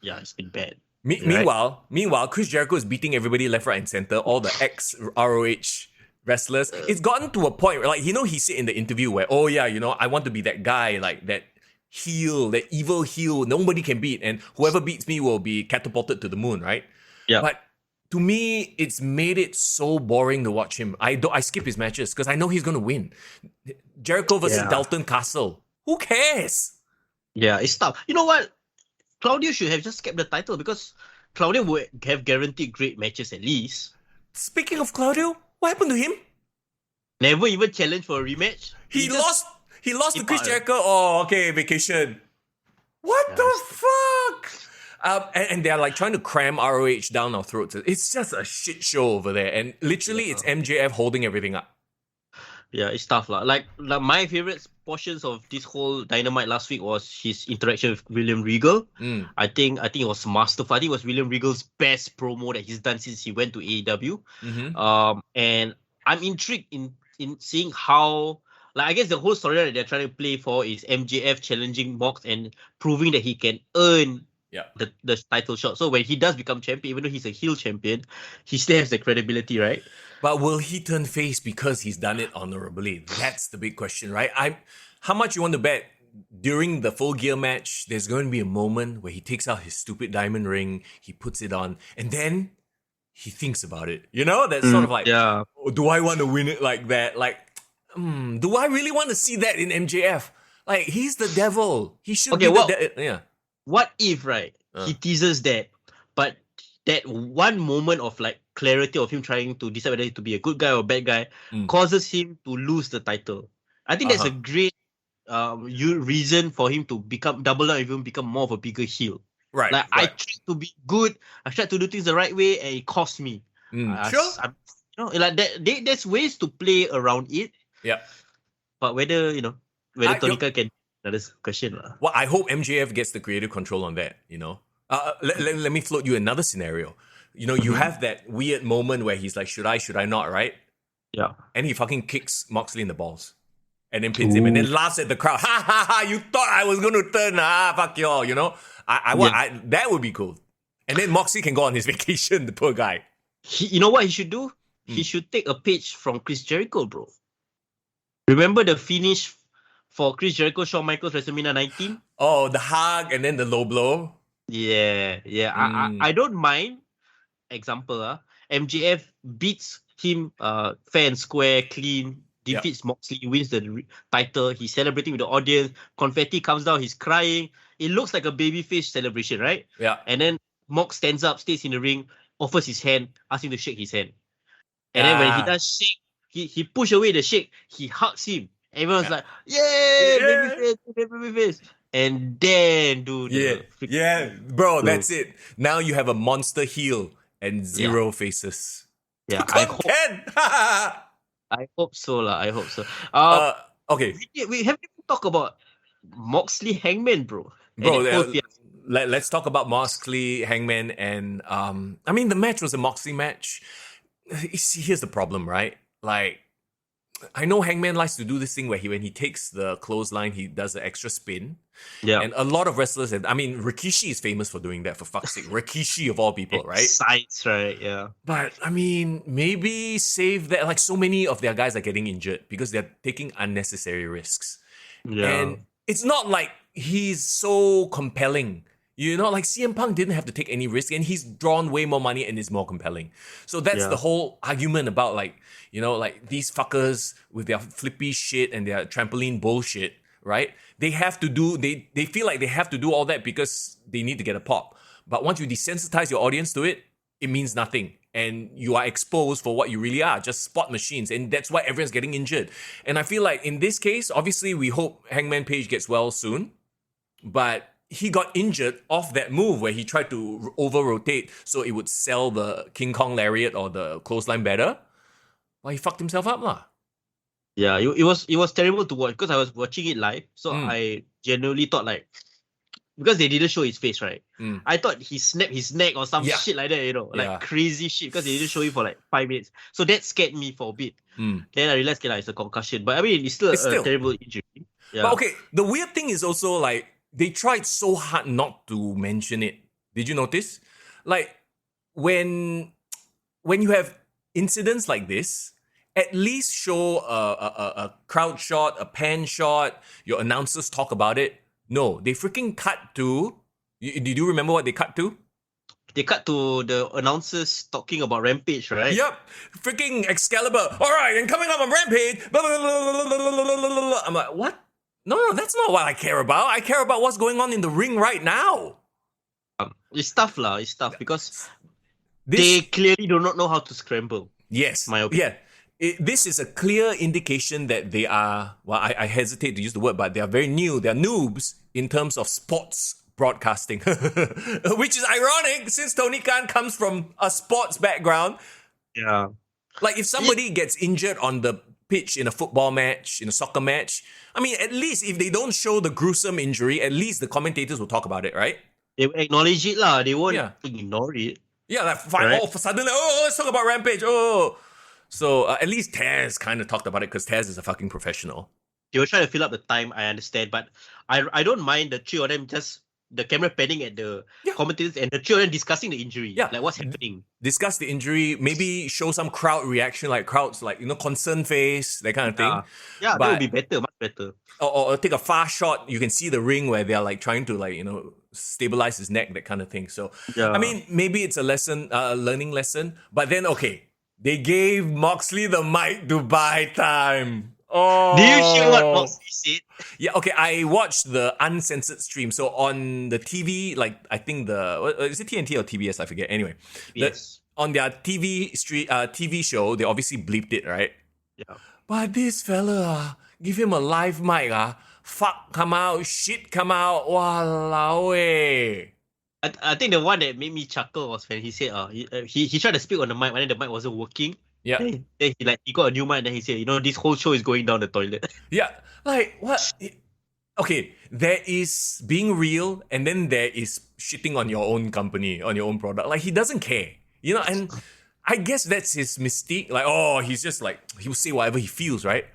it's been bad. Meanwhile, Chris Jericho is beating everybody left, right, and center. All the ex-ROH wrestlers. It's gotten to a point where, like, he said in the interview where, I want to be that guy, like that heel, that evil heel nobody can beat, and whoever beats me will be catapulted to the moon, right? Yeah. But to me, it's made it so boring to watch him. I skip his matches because I know he's gonna win. Jericho versus Dalton Castle. Who cares? Yeah, it's tough. You know what? Claudio should have just kept the title because Claudio would have guaranteed great matches at least. Speaking of Claudio, what happened to him? Never even challenged for a rematch. He lost to Chris Jericho. Oh, okay, vacation. What the fuck? And they're like trying to cram ROH down our throats. It's just a shit show over there. And literally, it's MJF holding everything up. Yeah, it's tough. Like my favorite portions of this whole Dynamite last week was his interaction with William Regal. I think it was masterful. I think it was William Regal's best promo that he's done since he went to AEW. And I'm intrigued in seeing how, like, I guess the whole story that they're trying to play for is MJF challenging Mox and proving that he can earn the title shot. So when he does become champion, even though he's a heel champion, he still has the credibility, right? But will he turn face because he's done it honorably? That's the big question, right? How much you want to bet during the Full Gear match, there's going to be a moment where he takes out his stupid diamond ring, he puts it on, and then he thinks about it. That's sort of like, do I want to win it like that? Like, do I really want to see that in MJF? Like, he's the devil. He should be What if, right, he teases that, but that one moment of like clarity of him trying to decide whether to be a good guy or a bad guy causes him to lose the title. I think that's a great reason for him to double down, even become more of a bigger heel. Right. Like, I tried to be good, I tried to do things the right way, and it cost me. Sure. Like that. There's ways to play around it. Yeah. But whether Tonika can, another question. Well, I hope MJF gets the creative control on that. Let me float you another scenario. You have that weird moment where he's like, should I not, right? Yeah. And he fucking kicks Moxley in the balls. And then pins him and then laughs at the crowd. Ha ha ha, you thought I was going to turn. Fuck y'all, that would be cool. And then Moxley can go on his vacation, the poor guy. You know what he should do? He should take a page from Chris Jericho, bro. Remember the finish for Chris Jericho, Shawn Michaels, WrestleMania 19? Oh, the hug and then the low blow. Yeah. I don't mind. Example, MJF beats him fair and square, clean, defeats Moxley, wins the title. He's celebrating with the audience. Confetti comes down. He's crying. It looks like a babyface celebration, right? Yeah. And then Mox stands up, stays in the ring, offers his hand, asks him to shake his hand. And then when he does shake, he push away the shake. He hugs him. Everyone's like, yay, babyface. And then, dude. Bro, that's it. Now you have a monster heel and zero faces. Yeah, I hope so. I hope so. Okay. We haven't even talked about Moxley Hangman, bro. Let's talk about Moxley Hangman. And the match was a Moxley match. Here's the problem, right? Like, I know Hangman likes to do this thing where when he takes the clothesline, he does the extra spin. Yeah. And a lot of wrestlers, Rikishi is famous for doing that, for fuck's sake. Rikishi of all people, right? Sides, right? Yeah. But, maybe save that. Like, so many of their guys are getting injured because they're taking unnecessary risks. Yeah. And it's not like he's so compelling. Like CM Punk didn't have to take any risk and he's drawn way more money and is more compelling. So that's the whole argument about these fuckers with their flippy shit and their trampoline bullshit, right? They have to do, they feel like they have to do all that because they need to get a pop. But once you desensitize your audience to it, it means nothing. And you are exposed for what you really are, just spot machines. And that's why everyone's getting injured. And I feel like in this case, obviously we hope Hangman Page gets well soon. But he got injured off that move where he tried to over-rotate so it would sell the King Kong Lariat or the clothesline better. Well, he fucked himself up lah. Yeah, it was terrible to watch because I was watching it live. So I genuinely thought like, because they didn't show his face, right? I thought he snapped his neck or some shit like that, like crazy shit because they didn't show it for like 5 minutes. So that scared me for a bit. Then I realized, okay, it's a concussion. But I mean, it's still a terrible injury. Yeah. But okay, the weird thing is also like, they tried so hard not to mention it. Did you notice? Like, when you have incidents like this, at least show a crowd shot, a pan shot, your announcers talk about it. No, they freaking cut to... Did you remember what they cut to? They cut to the announcers talking about Rampage, right? Yep. Freaking Excalibur. All right, and coming up on Rampage. Blah, blah, blah, blah, blah, blah. I'm like, what? No, that's not what I care about. I care about what's going on in the ring right now. It's tough lah. It's tough because they clearly do not know how to scramble. Yes. My opinion. Yeah. This is a clear indication that they are, well, I hesitate to use the word, but they are very new. They are noobs in terms of sports broadcasting, which is ironic since Tony Khan comes from a sports background. Yeah. Like if somebody gets injured on the pitch in a football match, in a soccer match, I mean, at least if they don't show the gruesome injury, at least the commentators will talk about it, right? They will acknowledge it lah. They won't ignore it. Yeah, like fine. Right? Oh, suddenly, let's talk about Rampage. So at least Taz kind of talked about it because Taz is a fucking professional. They were trying to fill up the time, I understand, but I don't mind the three of them just the camera panning at the commentators and the three of them discussing the injury. Yeah. Like what's happening. Discuss the injury, maybe show some crowd reaction, like crowds like, concerned face, that kind of thing. Yeah, that would be better, much better. Or take a far shot, you can see the ring where they're like trying to stabilize his neck, that kind of thing. So, I mean, maybe it's a lesson, a learning lesson, but then, okay, they gave Moxley the mic to buy time. Oh. Do you hear what Moxley said? Yeah, okay, I watched the uncensored stream. So on the TV, like, I think is it TNT or TBS? I forget. Anyway, on their TV show, they obviously bleeped it, right? Yeah. But this fella, give him a live mic, fuck come out, shit come out, walao eh. I think the one that made me chuckle was when he said, he tried to speak on the mic, but then the mic wasn't working. Yeah. Then he got a new mic, and then he said, this whole show is going down the toilet. Yeah. Like, what? Okay, there is being real, and then there is shitting on your own company, on your own product. Like, he doesn't care, and I guess that's his mystique. Like, he's just like, he'll say whatever he feels, right?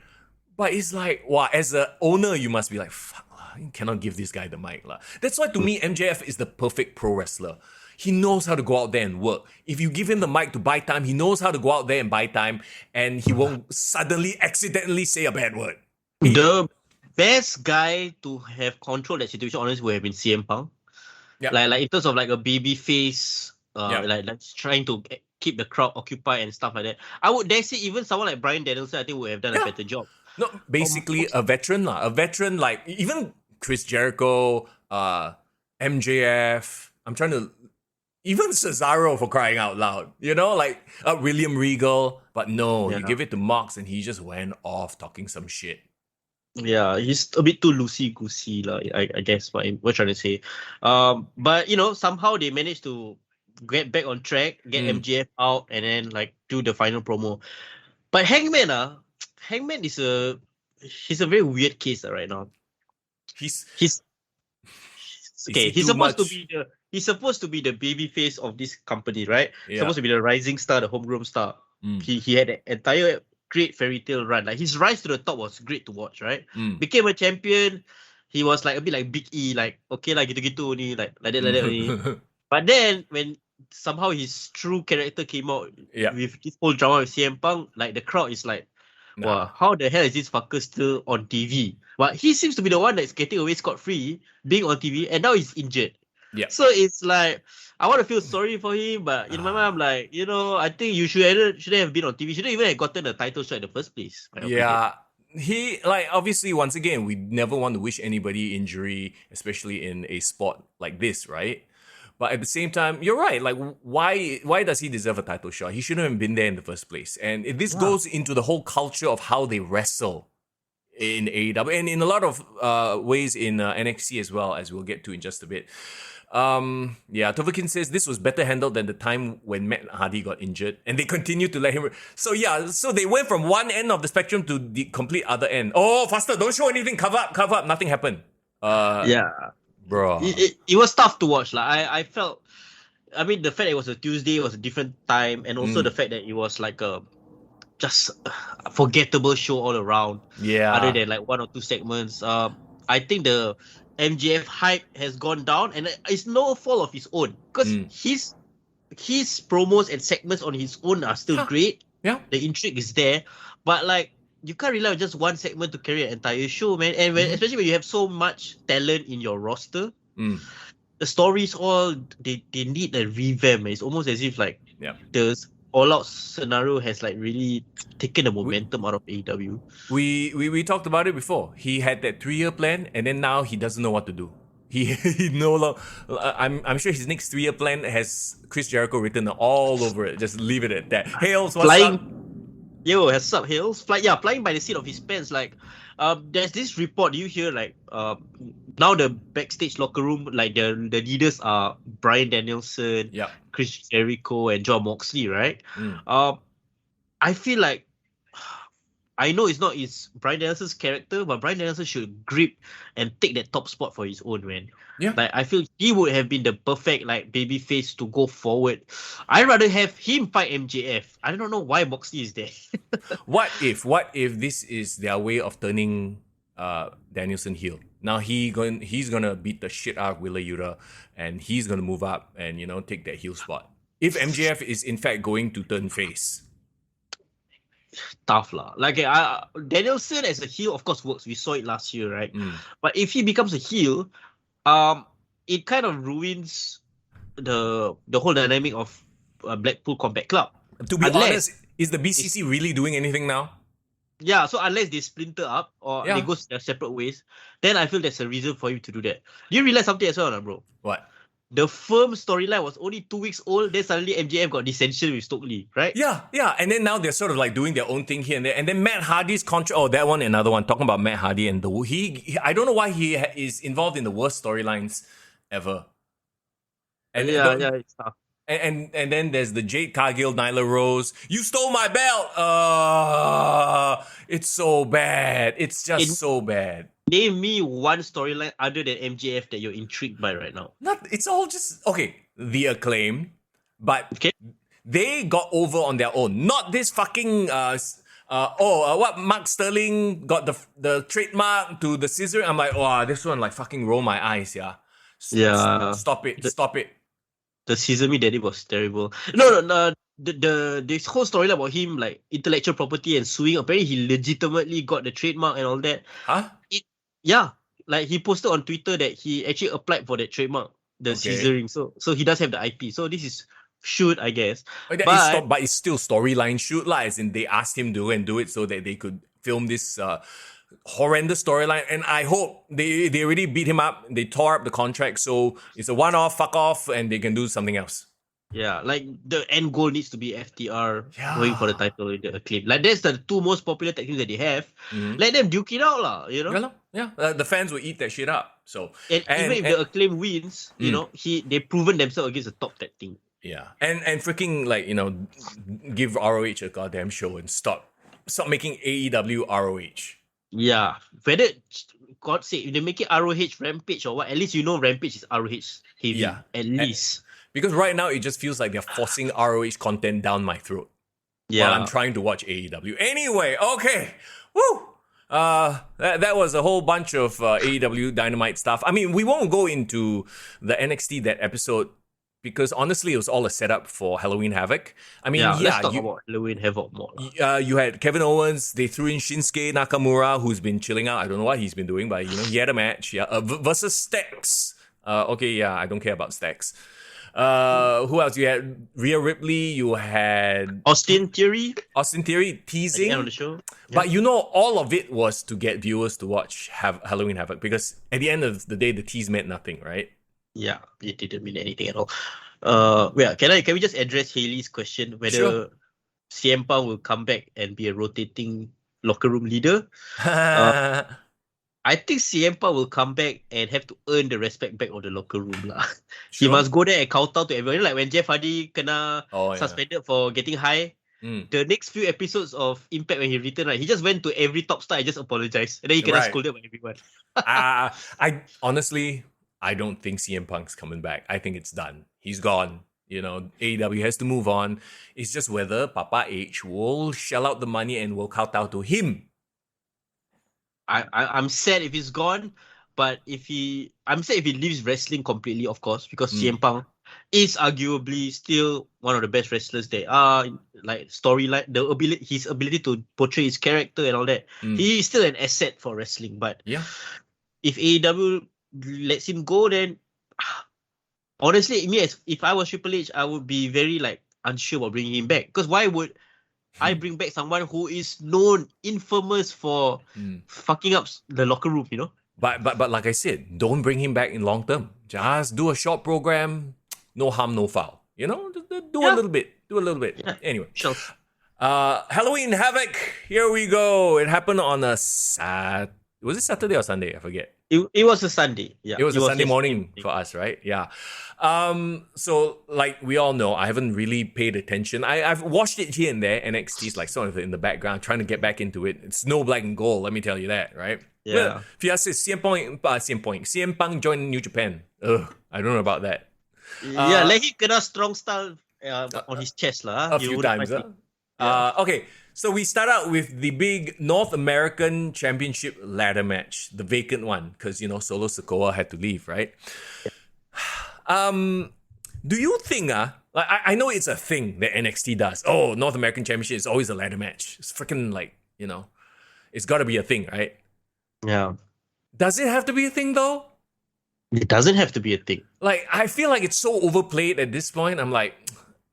But it's like, wow, as an owner, you must be like, fuck, you cannot give this guy the mic. That's why, to me, MJF is the perfect pro wrestler. He knows how to go out there and work. If you give him the mic to buy time, he knows how to go out there and buy time, and he won't suddenly accidentally say a bad word. The best guy to have controlled that situation, honestly, would have been CM Punk. Yeah. Like in terms of like a baby face, like trying to keep the crowd occupied and stuff like that. I would dare say even someone like Bryan Danielson, I think, would have done a better job. No, basically a veteran, a veteran like even Chris Jericho, MJF. I'm trying to. Even Cesaro, for crying out loud, like William Regal. But no, you give it to Mox and he just went off talking some shit. Yeah, he's a bit too loosey-goosey, I guess what we're trying to say. But, somehow they managed to get back on track, get MJF out, and then, do the final promo. But Hangman is he's a very weird case right now. He's supposed to be the baby face of this company, right? Yeah. Supposed to be the rising star, the homegrown star. He had an entire great fairy tale run. Like his rise to the top was great to watch, right? Became a champion. He was like a bit like Big E, like okay, like gitu only, like that only. But then when somehow his true character came out with this whole drama with CM Punk, like the crowd is like, wow, how the hell is this fucker still on TV? But he seems to be the one that's getting away scot-free, being on TV, and now he's injured. Yeah. So it's like, I want to feel sorry for him, but in my mind, I'm like, I think you shouldn't have been on TV. You shouldn't even have gotten a title shot in the first place. Yeah. he, like, obviously, once again, we never want to wish anybody injury, especially in a sport like this, right? But at the same time, you're right. Like, why does he deserve a title shot? He shouldn't have been there in the first place. And this goes into the whole culture of how they wrestle in AEW and in a lot of ways in NXT as well, as we'll get to in just a bit. Tovakin says this was better handled than the time when Matt Hardy got injured, and they continued to let him. So they went from one end of the spectrum to the complete other end. Oh, faster! Don't show anything. Cover up. Nothing happened. Bro. It was tough to watch. Like I felt, I mean, the fact that it was a Tuesday, it was a different time, and also the fact that it was like just a forgettable show all around. Yeah. Other than like one or two segments, I think the MJF hype has gone down, and it's no fault of his own because his promos and segments on his own are still great. Yeah. The intrigue is there, but like, you can't rely on just one segment to carry an entire show, man. And especially when you have so much talent in your roster, the stories all they need a revamp. It's almost as if like the all-out scenario has like really taken the momentum out of AEW. We talked about it before. He had that 3-year plan, and then now he doesn't know what to do. He no longer. I'm sure his next 3-year plan has Chris Jericho written all over it. Just leave it at that. Hales, what's up? Yo, what's up, Hills? Flying by the seat of his pants. Like, there's this report you hear, like, now the backstage locker room, like, the leaders are Bryan Danielson, Chris Jericho, and Jon Moxley, right? I feel like, I know it's not Bryan Danielson's character, but Bryan Danielson should grip and take that top spot for his own, man. Yeah. Like, I feel he would have been the perfect like baby face to go forward. I'd rather have him fight MJF. I don't know why Moxley is there. What if this is their way of turning Danielson heel? Now he's gonna beat the shit out of Wheeler Yuta, and he's gonna move up and take that heel spot. If MJF is in fact going to turn face. Tough lah. Like Danielson as a heel, of course, works. We saw it last year, right? But if he becomes a heel, it kind of ruins the whole dynamic of Blackpool Combat Club. To be honest, is the BCC really doing anything now? Yeah, so unless they splinter up or they go their separate ways, then I feel there's a reason for him to do that. Do you realize something as well, bro? What? The firm storyline was only 2 weeks old. Then suddenly MJF got dissension with Stokely, right? Yeah. And then now they're sort of like doing their own thing here and there. And then Matt Hardy's contract. Oh, that one, another one. Talking about Matt Hardy and I don't know why he is involved in the worst storylines ever. And it's tough. And then there's the Jade Cargill, Nyla Rose. You stole my belt. It's so bad. It's just so bad. Name me one storyline other than MJF that you're intrigued by right now. It's all just the Acclaim, but they got over on their own. Not this fucking Mark Sterling got the trademark to the scissor. I'm like, this one like fucking roll my eyes, yeah. Stop it. The Sesame Daddy was terrible. No. This whole storyline about him like intellectual property and suing. Apparently, he legitimately got the trademark and all that. Huh? Like he posted on Twitter that he actually applied for that trademark, the scissoring. So he does have the IP. So this is shoot, I guess. But it's still storyline shoot, as in they asked him to do it so that they could film this horrendous storyline. And I hope they already beat him up. They tore up the contract, so it's a one-off, fuck off, and they can do something else. Yeah, like the end goal needs to be FTR going for the title with the Acclaim. Like that's the two most popular tag teams that they have. Let them duke it out, lah. Yeah. The fans will eat that shit up. So even if the Acclaim wins, they've proven themselves against the top tag team. Yeah, and freaking give ROH a goddamn show and stop making AEW ROH. Yeah, whether God sake, if they make it ROH Rampage or what, at least Rampage is ROH heavy. Yeah, at least. Because right now, it just feels like they're forcing ROH content down my throat. Yeah. While I'm trying to watch AEW. Anyway, okay. Woo! That was a whole bunch of AEW Dynamite stuff. I mean, we won't go into the NXT that episode because honestly, it was all a setup for Halloween Havoc. I mean, let's talk about Halloween Havoc more. You had Kevin Owens. They threw in Shinsuke Nakamura, who's been chilling out. I don't know what he's been doing, but he had a match. Versus Stax. I don't care about Stax. Who else? You had Rhea Ripley. You had Austin Theory Teasing. at the end of the show. But you know, all of it was to get viewers to watch Halloween Havoc, because at the end of the day, the tease meant nothing, right? Yeah, it didn't mean anything at all. Can we just address Haley's question whether CM Punk will come back and be a rotating locker room leader? I think CM Punk will come back and have to earn the respect back of the locker room lah. He must go there and kowtow to everyone. Like when Jeff Hardy kena suspended for getting high. The next few episodes of Impact when he returned, right, he just went to every top star and just apologized. And then he got scolded by everyone. I honestly, I don't think CM Punk's coming back. I think it's done. He's gone. You know, AEW has to move on. It's just whether Papa H will shell out the money and will kowtow to him. I'm sad if he's gone, but I'm sad if he leaves wrestling completely, of course, because CM Punk is arguably still one of the best wrestlers there. Like storyline, his ability to portray his character and all that. He is still an asset for wrestling. But if AEW lets him go, then honestly, if I was Triple H, I would be very unsure about bringing him back. Because why would I bring back someone who is infamous for fucking up the locker room, you know? But like I said, don't bring him back in long term. Just do a short program, no harm, no foul. You know, do a little bit. Yeah. Anyway, sure. Halloween Havoc. Here we go. It happened on a was it Saturday or Sunday? I forget. It was a Sunday. Yeah, it was a Sunday morning for us, right? Yeah. So like we all know, I haven't really paid attention. I've watched it here and there. NXT's like sort of in the background, trying to get back into it. It's no black and gold, let me tell you that, right? Yeah. Well, Fia says CM Punk joined New Japan. Ugh, I don't know about that. Yeah, let him kena strong style on his chest lah. A few times. Okay. So we start out with the big North American Championship ladder match, the vacant one, because, you know, Solo Sikoa had to leave, right? Do you think, I know it's a thing that NXT does. Oh, North American Championship is always a ladder match. It's freaking it's got to be a thing, right? Yeah. Does it have to be a thing though? It doesn't have to be a thing. Like, I feel like it's so overplayed at this point. I'm like,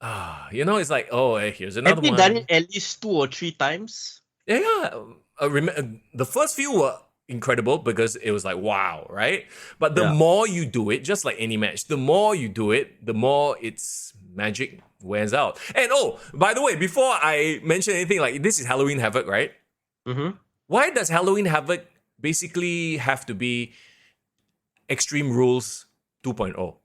it's like, here's another one. Have you done it at least 2 or 3 times? Yeah. The first few were incredible because it was like, wow, right? But the more you do it, just like any match, the more you do it, the more its magic wears out. And by the way, before I mention anything, like, this is Halloween Havoc, right? Mm-hmm. Why does Halloween Havoc basically have to be Extreme Rules 2.0?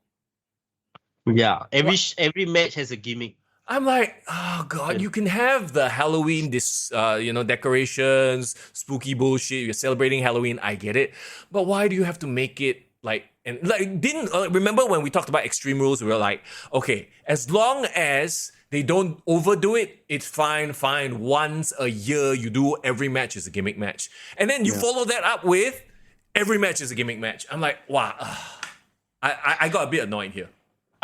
Yeah, every match has a gimmick. I'm like, oh god, you can have the Halloween decorations, spooky bullshit. You're celebrating Halloween, I get it, but why do you have to make it remember when we talked about Extreme Rules? We were like, okay, as long as they don't overdo it, it's fine. Once a year, you do every match is a gimmick match, and then you follow that up with every match is a gimmick match. I'm like, wow, I got a bit annoyed here.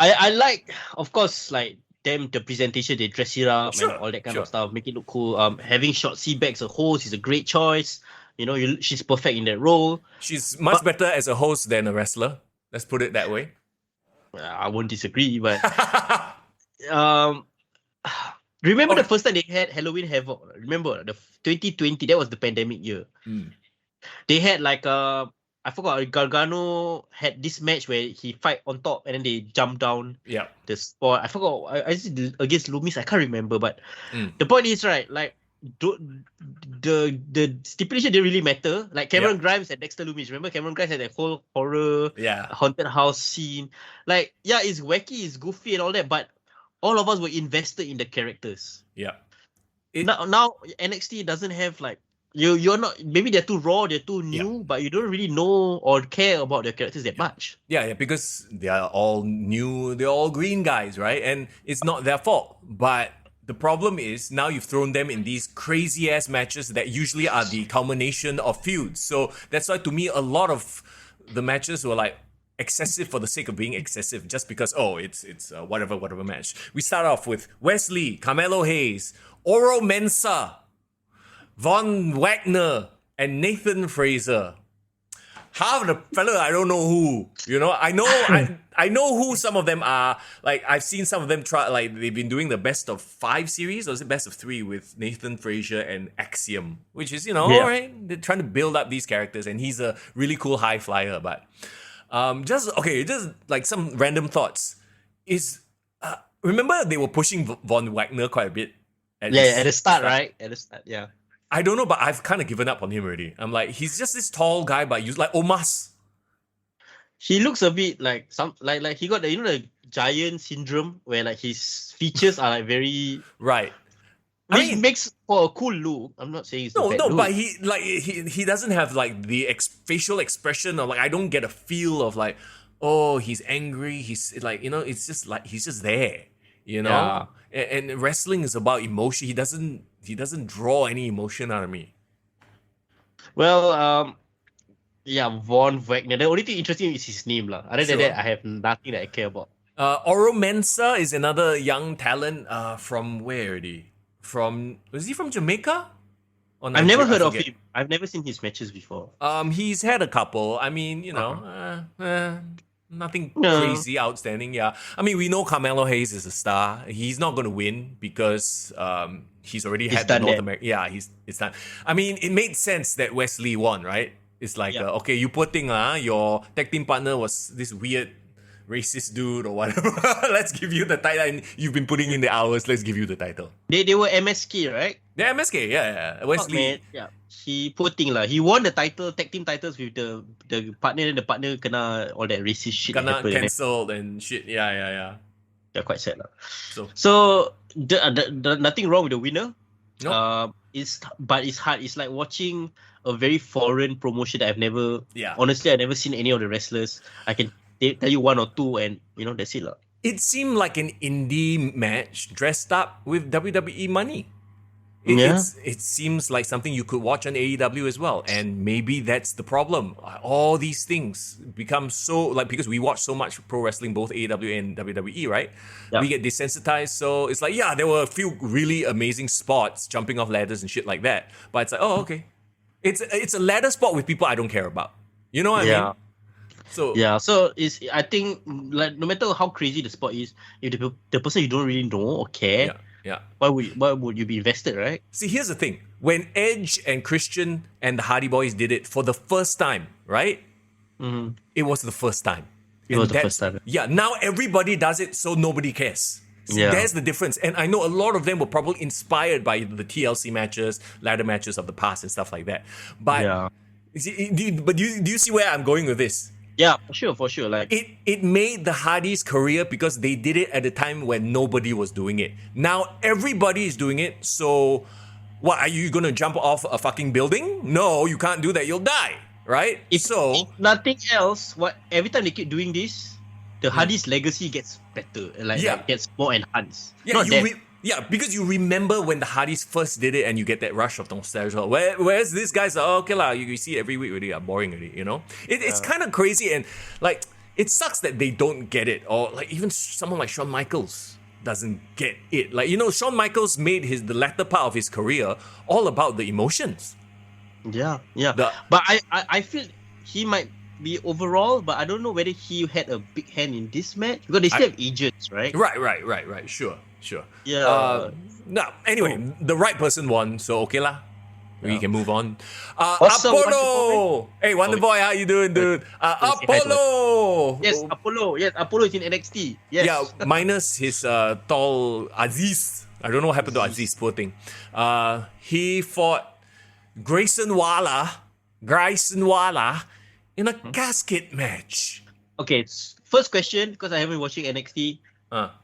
I like, of course, like them, the presentation, they dress it up and all that kind of stuff, make it look cool. Having Shotzi back as a host is a great choice. You know, she's perfect in that role. She's much better as a host than a wrestler. Let's put it that way. I won't disagree, but remember the first time they had Halloween Havoc? Remember the 2020? That was the pandemic year. They had like I forgot, Gargano had this match where he fight on top and then they jump down the spot. I forgot, I against Loomis, I can't remember, but the point is, right, like the stipulation didn't really matter. Like Cameron Grimes and Dexter Loomis. Remember Cameron Grimes had that whole horror haunted house scene. Like, it's wacky, it's goofy and all that, but all of us were invested in the characters. Now NXT doesn't have like, you're not, maybe they're too raw, they're too new, but you don't really know or care about their characters that much. Yeah, because they are all new, they're all green guys, right? And it's not their fault. But the problem is now you've thrown them in these crazy ass matches that usually are the culmination of feuds. So that's why, to me, a lot of the matches were like excessive for the sake of being excessive, just because it's whatever match. We start off with Wesley, Carmelo Hayes, Oro Mensah, Von Wagner, and Nathan Fraser. half the fella I don't know who. You know, I know who some of them are. Like I've seen some of them try. Like they've been doing the best of 5 series, or is it best of 3 with Nathan Frazier and Axiom, which is right. They're trying to build up these characters, and he's a really cool high flyer. But just like some random thoughts is. Remember they were pushing Von Wagner quite a bit. At the start, right? At the start, yeah. I don't know, but I've kind of given up on him already. I'm like, he's just this tall guy, but he's like Omas. He looks a bit like like he got the giant syndrome where like his features are like very right. Which makes for a cool look. I'm not saying it's a bad look. But he doesn't have like the facial expression, or like I don't get a feel of like, oh, he's angry. He's like, it's just like he's just there. And wrestling is about emotion. He doesn't draw any emotion out of me. Well, Von Wagner. The only thing interesting is his name, lah. Other than that, I have nothing that I care about. Oro Mensah is another young talent. From where already? Was he from Jamaica? I've never heard of him. I've never seen his matches before. He's had a couple. I mean, nothing crazy, outstanding. Yeah, I mean, we know Carmelo Hayes is a star. He's not going to win because he's already had the North America. Yeah, it's done. I mean, it made sense that Wesley won, right? It's like, okay, you poor thing, your tag team partner was this weird racist dude or whatever. Let's give you the title. And you've been putting in the hours. Let's give you the title. They were MSK, right? They're MSK, yeah. Wesley. He poor thing lah. He won the tag team titles with the partner, and the partner kena all that racist shit. Kena cancelled and shit. Yeah. Yeah, quite sad lah. So nothing wrong with the winner. No. But it's hard. It's like watching a very foreign promotion that I've never. Yeah. Honestly, I've never seen any of the wrestlers. I can tell you one or two, and that's it lah. It seemed like an indie match dressed up with WWE money. It seems like something you could watch on AEW as well, and maybe that's the problem. All these things become so like, because we watch so much pro wrestling, both AEW and WWE, right? We get desensitized, so it's like, there were a few really amazing spots, jumping off ladders and shit like that, but it's like, oh, okay, it's a ladder spot with people I don't care about. You know what I mean? So I think like no matter how crazy the spot is, if the person you don't really know or care. Yeah. Why would you be invested, right? See, here's the thing. When Edge and Christian and the Hardy Boys did it for the first time, right? Mm-hmm. It was the first time. First time. Yeah, now everybody does it, so nobody cares. See, there's the difference. And I know a lot of them were probably inspired by the TLC matches, ladder matches of the past and stuff like that. But, do you see where I'm going with this? Yeah, for sure. Like it made the Hardys' career because they did it at a time when nobody was doing it. Now everybody is doing it. So, what are you gonna jump off a fucking building? No, you can't do that. You'll die, right? If nothing else, every time they keep doing this, the Hardys' legacy gets better, like gets more enhanced. Because you remember when the Hardys first did it, and you get that rush of nostalgia. Whereas these guys are okay lah. You see it every week already. Are boring already. It's kind of crazy, and like it sucks that they don't get it, or like even someone like Shawn Michaels doesn't get it. Like Shawn Michaels made the latter part of his career all about the emotions. Yeah. But I feel he might be overall, but I don't know whether he had a big hand in this match because they still have agents, right? Right. Sure. Yeah. Anyway, the right person won, so okay lah. We can move on. What's up, Apollo! Hey, Wonder Boy, how you doing, dude? Apollo! Yes, Apollo. Yes, Apollo is in NXT. Yes. Yeah, minus his tall Aziz. I don't know what happened to Aziz, poor thing. He fought Grayson Waller in a casket match. Okay, first question, because I haven't been watching NXT.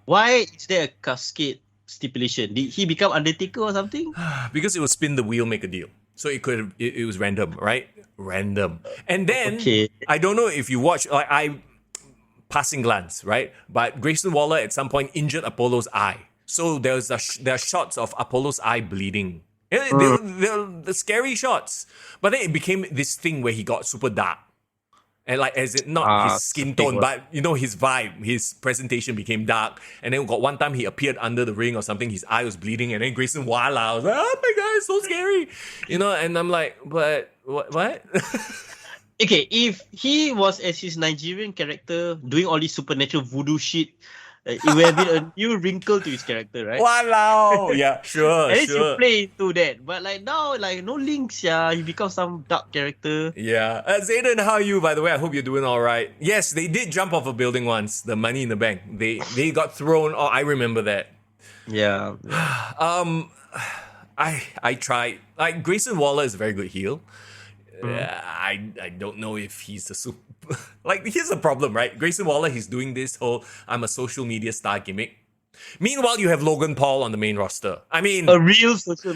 Why is there a casket stipulation? Did he become Undertaker or something? Because it was spin the wheel, make a deal. So it was random, right? Random. And then, I don't know if you watch, I passing glance, right? But Grayson Waller at some point injured Apollo's eye. So there are shots of Apollo's eye bleeding. They're the scary shots. But then it became this thing where he got super dark. And like, as it not his skin tone, but his vibe, his presentation became dark. And then got one time he appeared under the ring or something, his eye was bleeding, and then Grayson Waller, I was like, oh my god, it's so scary. And I'm like, but what? Okay, if he was as his Nigerian character doing all this supernatural voodoo shit, it would have been a new wrinkle to his character, right? Walao! Yeah, sure, At least you sure. play into that. But like now, like no links, yeah. He becomes some dark character. Yeah. Zayden, how are you, by the way? I hope you're doing all right. Yes, they did jump off a building once, the Money in the Bank. They got thrown. Oh, I remember that. Yeah. I tried. Like, Grayson Waller is a very good heel. I don't know if he's a super... Like, here's the problem, right? Grayson Waller, he's doing this whole I'm a social media star gimmick. Meanwhile, you have Logan Paul on the main roster. I mean... A real social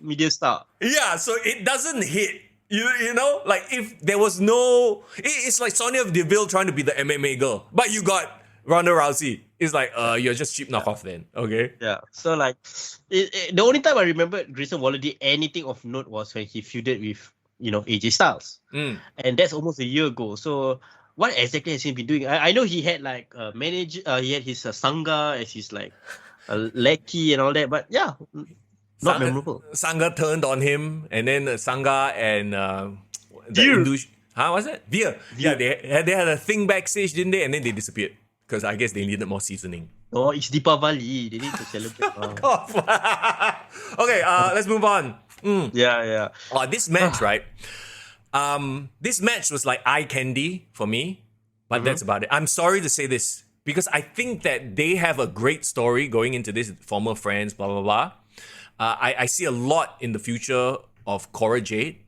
media star. Yeah, so it doesn't hit. You know? Like, if there was no... It's like Sonya Deville trying to be the MMA girl. But you got Ronda Rousey. It's like, you're just cheap knockoff then. Okay? Yeah. So, like, the only time I remember Grayson Waller did anything of note was when he feuded with, AJ Styles. And that's almost a year ago. So, what exactly has he been doing? I know he had, like, a manager... he had his Sangha as his, like, a lackey and all that. But, yeah... Not memorable. Sangha turned on him, and then Sangha and Veer. What's that? Veer. Yeah, they had a thing backstage, didn't they? And then they disappeared because I guess they needed more seasoning. Oh, it's Deepavali. They need to celebrate. Okay, let's move on. Yeah. This match, right? This match was like eye candy for me, but that's about it. I'm sorry to say this because I think that they have a great story going into this, former friends, blah blah blah. I see a lot in the future of Cora Jade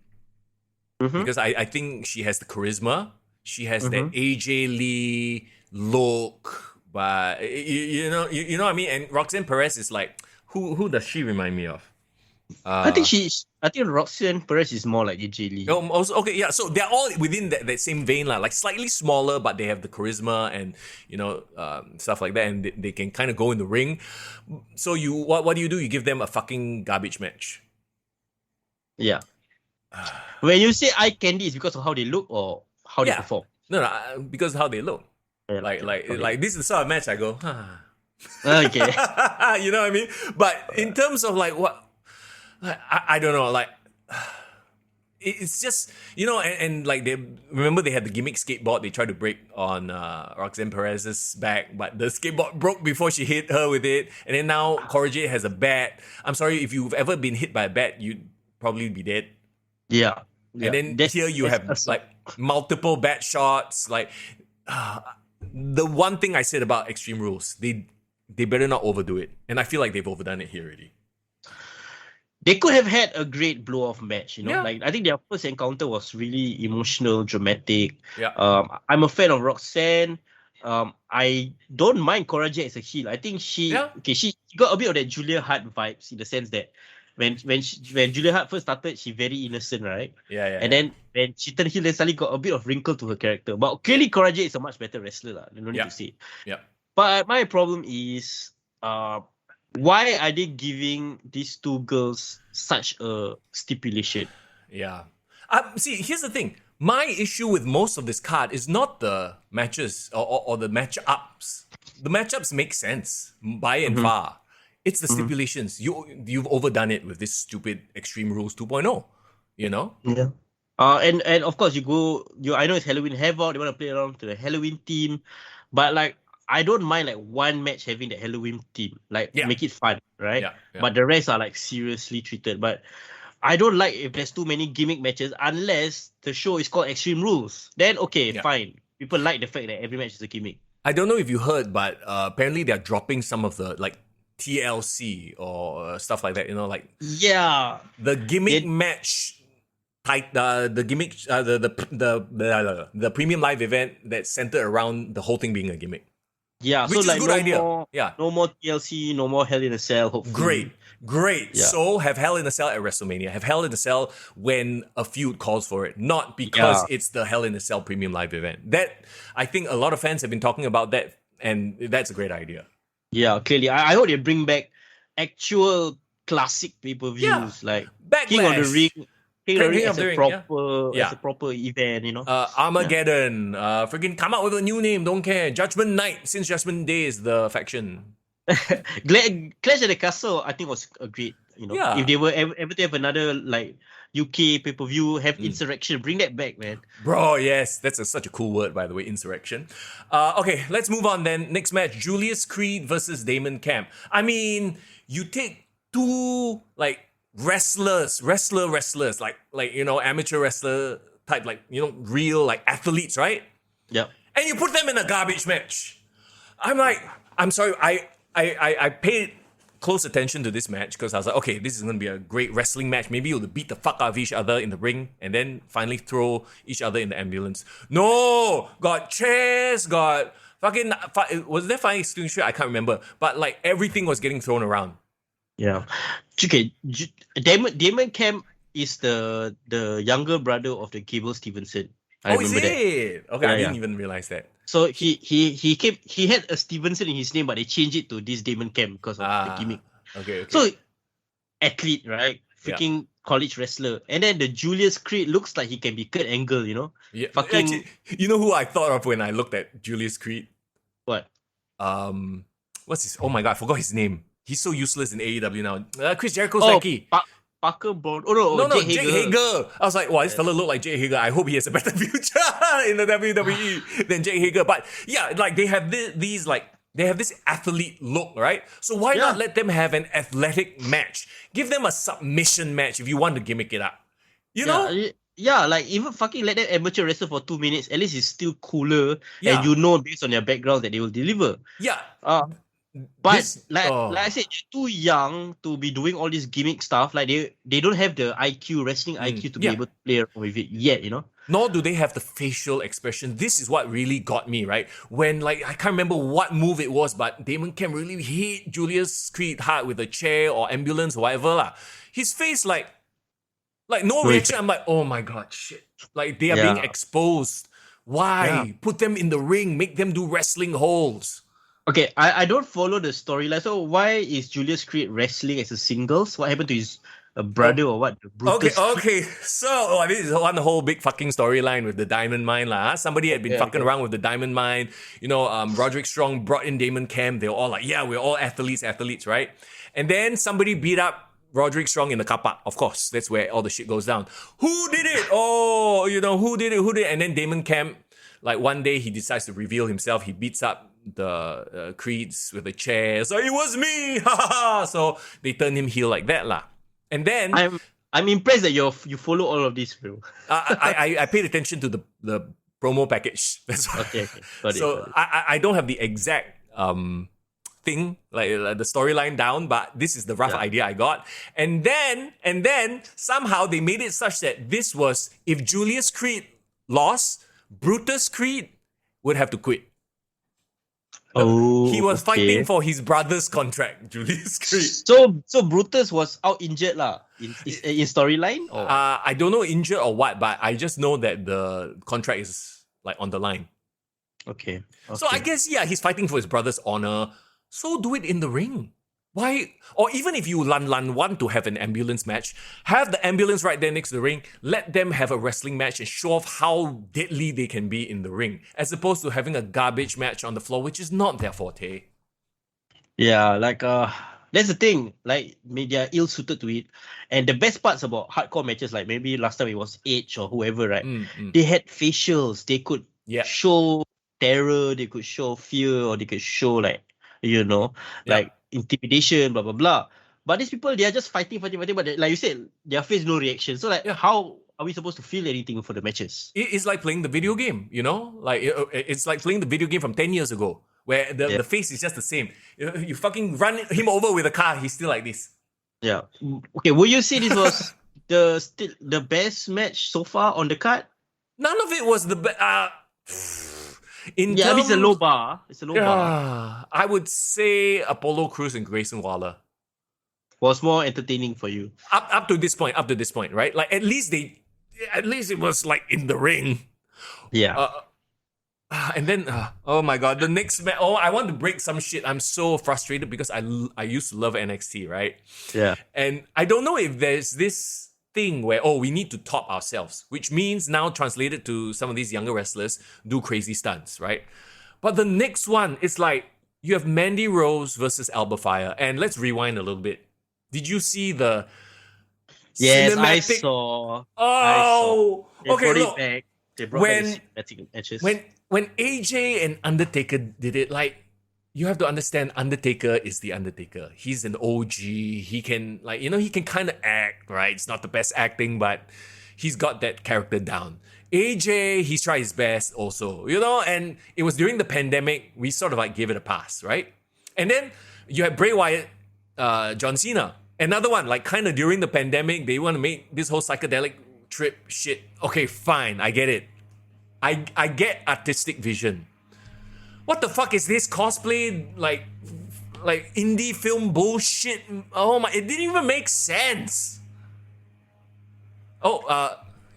because I think she has the charisma. She has that AJ Lee look, but you know what I mean. And Roxanne Perez is like, who does she remind me of? I think Roxanne Perez is more like AJ Lee. Also, okay, yeah. So they're all within that same vein, like slightly smaller, but they have the charisma and stuff like that, and they can kind of go in the ring. So what do? You give them a fucking garbage match. Yeah. When you say eye candy, is because of how they look or how they perform? No, because of how they look. Yeah, like this is the sort of match I go, Okay. You know what I mean? But in terms of like what. I don't know, like it's just and like they had the gimmick skateboard they tried to break on Roxanne Perez's back, but the skateboard broke before she hit her with it, and then now Cora Jade has a bat. I'm sorry, if you've ever been hit by a bat, you'd probably be dead. Yeah. And then here you have like multiple bat shots. Like the one thing I said about Extreme Rules, they better not overdo it, and I feel like they've overdone it here already. They could have had a great blow-off match, Yeah. Like I think their first encounter was really emotional, dramatic. Yeah. I'm a fan of Roxanne. I don't mind Cora Jade as a heel. I think she got a bit of that Julia Hart vibes in the sense that when Julia Hart first started, she very innocent, right? Yeah. And then when she turned heel, then suddenly got a bit of wrinkle to her character. But clearly, Cora Jade is a much better wrestler, no need to say. Yeah. But my problem is, why are they giving these two girls such a stipulation? Yeah. See, here's the thing. My issue with most of this card is not the matches or the matchups. The matchups make sense by and far. It's the stipulations. You've overdone it with this stupid Extreme Rules 2.0. Yeah. And of course I know it's Halloween Havoc. They want to play around to the Halloween theme, but like, I don't mind like one match having the Halloween theme, like make it fun, right? Yeah. But the rest are like seriously treated. But I don't like if there's too many gimmick matches unless the show is called Extreme Rules. Then fine. People like the fact that every match is a gimmick. I don't know if you heard, but apparently they're dropping some of the like TLC or stuff like that. The gimmick match. The gimmick, the premium live event that's centered around the whole thing being a gimmick. Yeah, which so is like a good idea. No more TLC, no more Hell in a Cell, hopefully. Great. Yeah. So have Hell in a Cell at WrestleMania. Have Hell in a Cell when a feud calls for it, not because it's the Hell in a Cell premium live event. That, I think a lot of fans have been talking about that, and that's a great idea. Yeah, clearly. I hope they bring back actual classic pay-per-views, like Backlash. King of the Ring. As a proper event, Armageddon. Freaking come out with a new name, don't care. Judgment Night, since Judgment Day is the faction. Clash at the Castle, I think was a great Yeah. If they were ever to have another like UK pay-per-view, have Insurrection, bring that back, man. Bro, yes, that's such a cool word, by the way, Insurrection. Okay, let's move on then. Next match, Julius Creed versus Damon Camp. I mean, you take two like wrestlers, like amateur wrestler type, like real like athletes, right? Yeah. And you put them in a garbage match. I'm sorry, I paid close attention to this match because I was like, okay, this is going to be a great wrestling match. Maybe you'll beat the fuck out of each other in the ring and then finally throw each other in the ambulance. No! Got chairs, got fucking... Was there fire extinguisher? I can't remember. But like everything was getting thrown around. Yeah. Okay, Damon Camp is the younger brother of the Cable Stevenson. I remember is it? that. Okay, I didn't even realize that. So he had a Stevenson in his name, but they changed it to this Damon Camp because of the gimmick. Okay. So athlete, right? Freaking college wrestler. And then the Julius Creed looks like he can be Kurt Angle, Yeah. Fucking Actually, you know who I thought of when I looked at Julius Creed? what? What's his? Oh my god, I forgot his name. He's so useless in AEW now. Chris Jericho's lackey. Parker Brown. No, Jake Hager. I was like, wow, this fella look like Jake Hager. I hope he has a better future in the WWE than Jake Hager. But yeah, like they have these like they have this athlete look, right? So why not let them have an athletic match? Give them a submission match if you want to gimmick it up. You know? Yeah, like even fucking let them amateur wrestle for 2 minutes. At least it's still cooler, and based on their background that they will deliver. Yeah. But like I said, they're too young to be doing all this gimmick stuff. Like they don't have the wrestling IQ to be able to play around with it yet, Nor do they have the facial expression. This is what really got me, right? When like I can't remember what move it was, but Damon Camp really hit Julius Creed hard with a chair or ambulance or whatever lah. His face like no reaction. I'm like, oh my god, shit. Like they are being exposed. Why? Yeah. Put them in the ring, make them do wrestling holds. Okay, I don't follow the storyline. So why is Julius Creed wrestling as a singles? What happened to his brother or what? Okay. So this is one whole big fucking storyline with the Diamond Mine lah. Somebody had been fucking around with the Diamond Mine. Roderick Strong brought in Damon Camp. They were all like, yeah, we're all athletes, right? And then somebody beat up Roderick Strong in the car park. Of course, that's where all the shit goes down. Who did it? Oh, who did it? And then Damon Camp, like one day he decides to reveal himself. He beats up the Creeds with a chair. So it was me. So they turn him heel like that lah. And then I'm impressed that you follow all of this, bro. I paid attention to the promo package. That's why. Okay. Got it. I don't have the exact thing like the storyline down, but this is the rough idea I got. And then somehow they made it such that this was, if Julius Creed lost, Brutus Creed would have to quit. Oh, he was fighting for his brother's contract, Julius Creed. So Brutus was out injured lah in storyline. I don't know injured or what, but I just know that the contract is like on the line. Okay. So I guess he's fighting for his brother's honor. So do it in the ring. Why? Or even if you want to have an ambulance match, have the ambulance right there next to the ring. Let them have a wrestling match and show off how deadly they can be in the ring, as opposed to having a garbage match on the floor, which is not their forte. Yeah, like that's the thing. Like maybe they are ill-suited to it. And the best parts about hardcore matches, like maybe last time it was Edge or whoever, right? They had facials. They could show terror. They could show fear, or they could show like like intimidation, blah blah blah. But these people, they are just fighting. But like you said, their face no reaction. So like, how are we supposed to feel anything for the matches? It's like playing the video game, Like it's like playing the video game from 10 years ago, where the face is just the same. You fucking run him over with a car, he's still like this. Yeah. Okay. Would you say this was the best match so far on the card? None of it was the best. It's a low bar. I would say Apollo Crews and Grayson Waller was more entertaining for you. Up to this point, right? Like at least it was like in the ring. Yeah. And then, oh my god, the next match. Oh, I want to break some shit. I'm so frustrated because I used to love NXT, right? Yeah. And I don't know if there's this thing where we need to top ourselves, which means now translated to some of these younger wrestlers do crazy stunts, right? But the next one is like you have Mandy Rose versus Alba Fire, and let's rewind a little bit. Did you see the Yes, I cinematic? saw. I saw. Oh, They okay. brought it Look, back. They brought back when the cinematic matches. when AJ and Undertaker did it, like, you have to understand, Undertaker is the Undertaker. He's an OG. He can, like, he can kind of act, right? It's not the best acting, but he's got that character down. AJ, he's tried his best also, and it was during the pandemic, we sort of like gave it a pass, right? And then you had Bray Wyatt, John Cena. Another one, like, kind of during the pandemic, they want to make this whole psychedelic trip shit. Okay, fine, I get it. I get artistic vision. What the fuck is this cosplay, like indie film bullshit? Oh my, it didn't even make sense. Oh,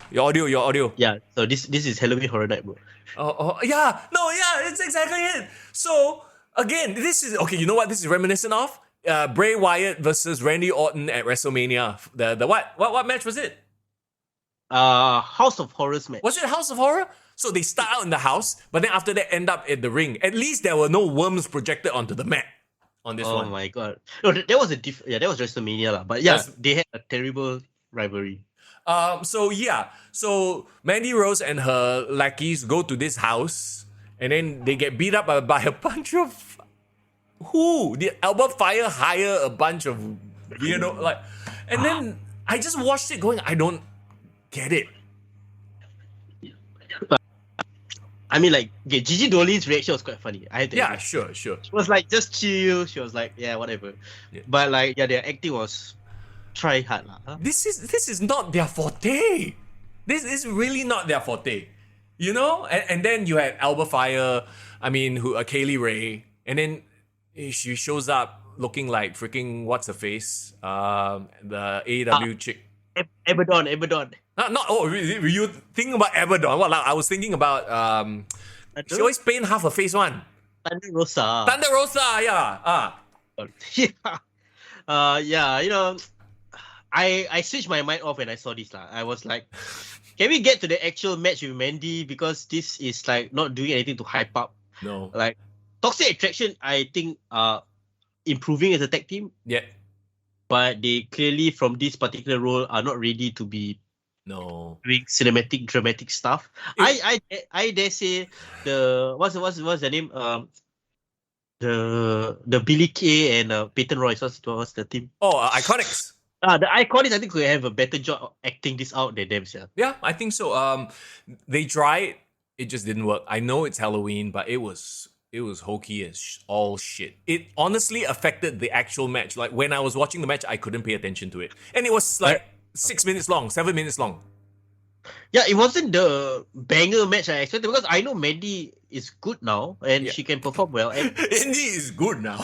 your audio. Yeah, so this is Halloween Horror Night, bro. Oh, yeah. No, yeah, it's exactly it. So, again, this is, okay, you know what this is reminiscent of? Bray Wyatt versus Randy Orton at WrestleMania. The what match was it? House of Horrors match. Was it House of Horror? So they start out in the house, but then after that end up at the ring. At least there were no worms projected onto the mat on this one. Oh my god. No, that was that was WrestleMania lah. But yeah, they had a terrible rivalry. So Mandy Rose and her lackeys go to this house, and then they get beat up by a bunch of Did Albert Fire hire a bunch of weirdo, like? And then I just watched it going, I don't get it. I mean, like, okay, Gigi Dolin's reaction was quite funny. I had to Yeah, admit. sure. She was like, just chill. She was like, yeah, whatever. Yeah. But like, yeah, their acting was try hard lah. Huh? This is not their forte. This is really not their forte. And then you had Albert Fire, Kaylee Ray, and then she shows up looking like freaking what's her face? The AEW chick. Abaddon. Were you thinking about Abaddon? Well, I was thinking about she always paint half her face one. Thunder Rosa. Yeah. Yeah. I switched my mind off when I saw this lah. I was like, can we get to the actual match with Mandy, because this is like not doing anything to hype up. No. Like, Toxic Attraction, I think improving as a tag team. Yeah. But they clearly, from this particular role, are not ready to be doing cinematic, dramatic stuff. I dare say what's the name? The Billy Kay and Peyton Royce. What's the team? Oh, Iconics. The Iconics, I think, could have a better job of acting this out than themselves. Yeah, I think so. They tried, it just didn't work. I know it's Halloween, but it was hokey as all shit. It honestly affected the actual match. Like, when I was watching the match, I couldn't pay attention to it. And it was like 6 minutes long, 7 minutes long. Yeah, it wasn't the banger match I expected, because I know Mandy is good now and she can perform well. And Indy is good now.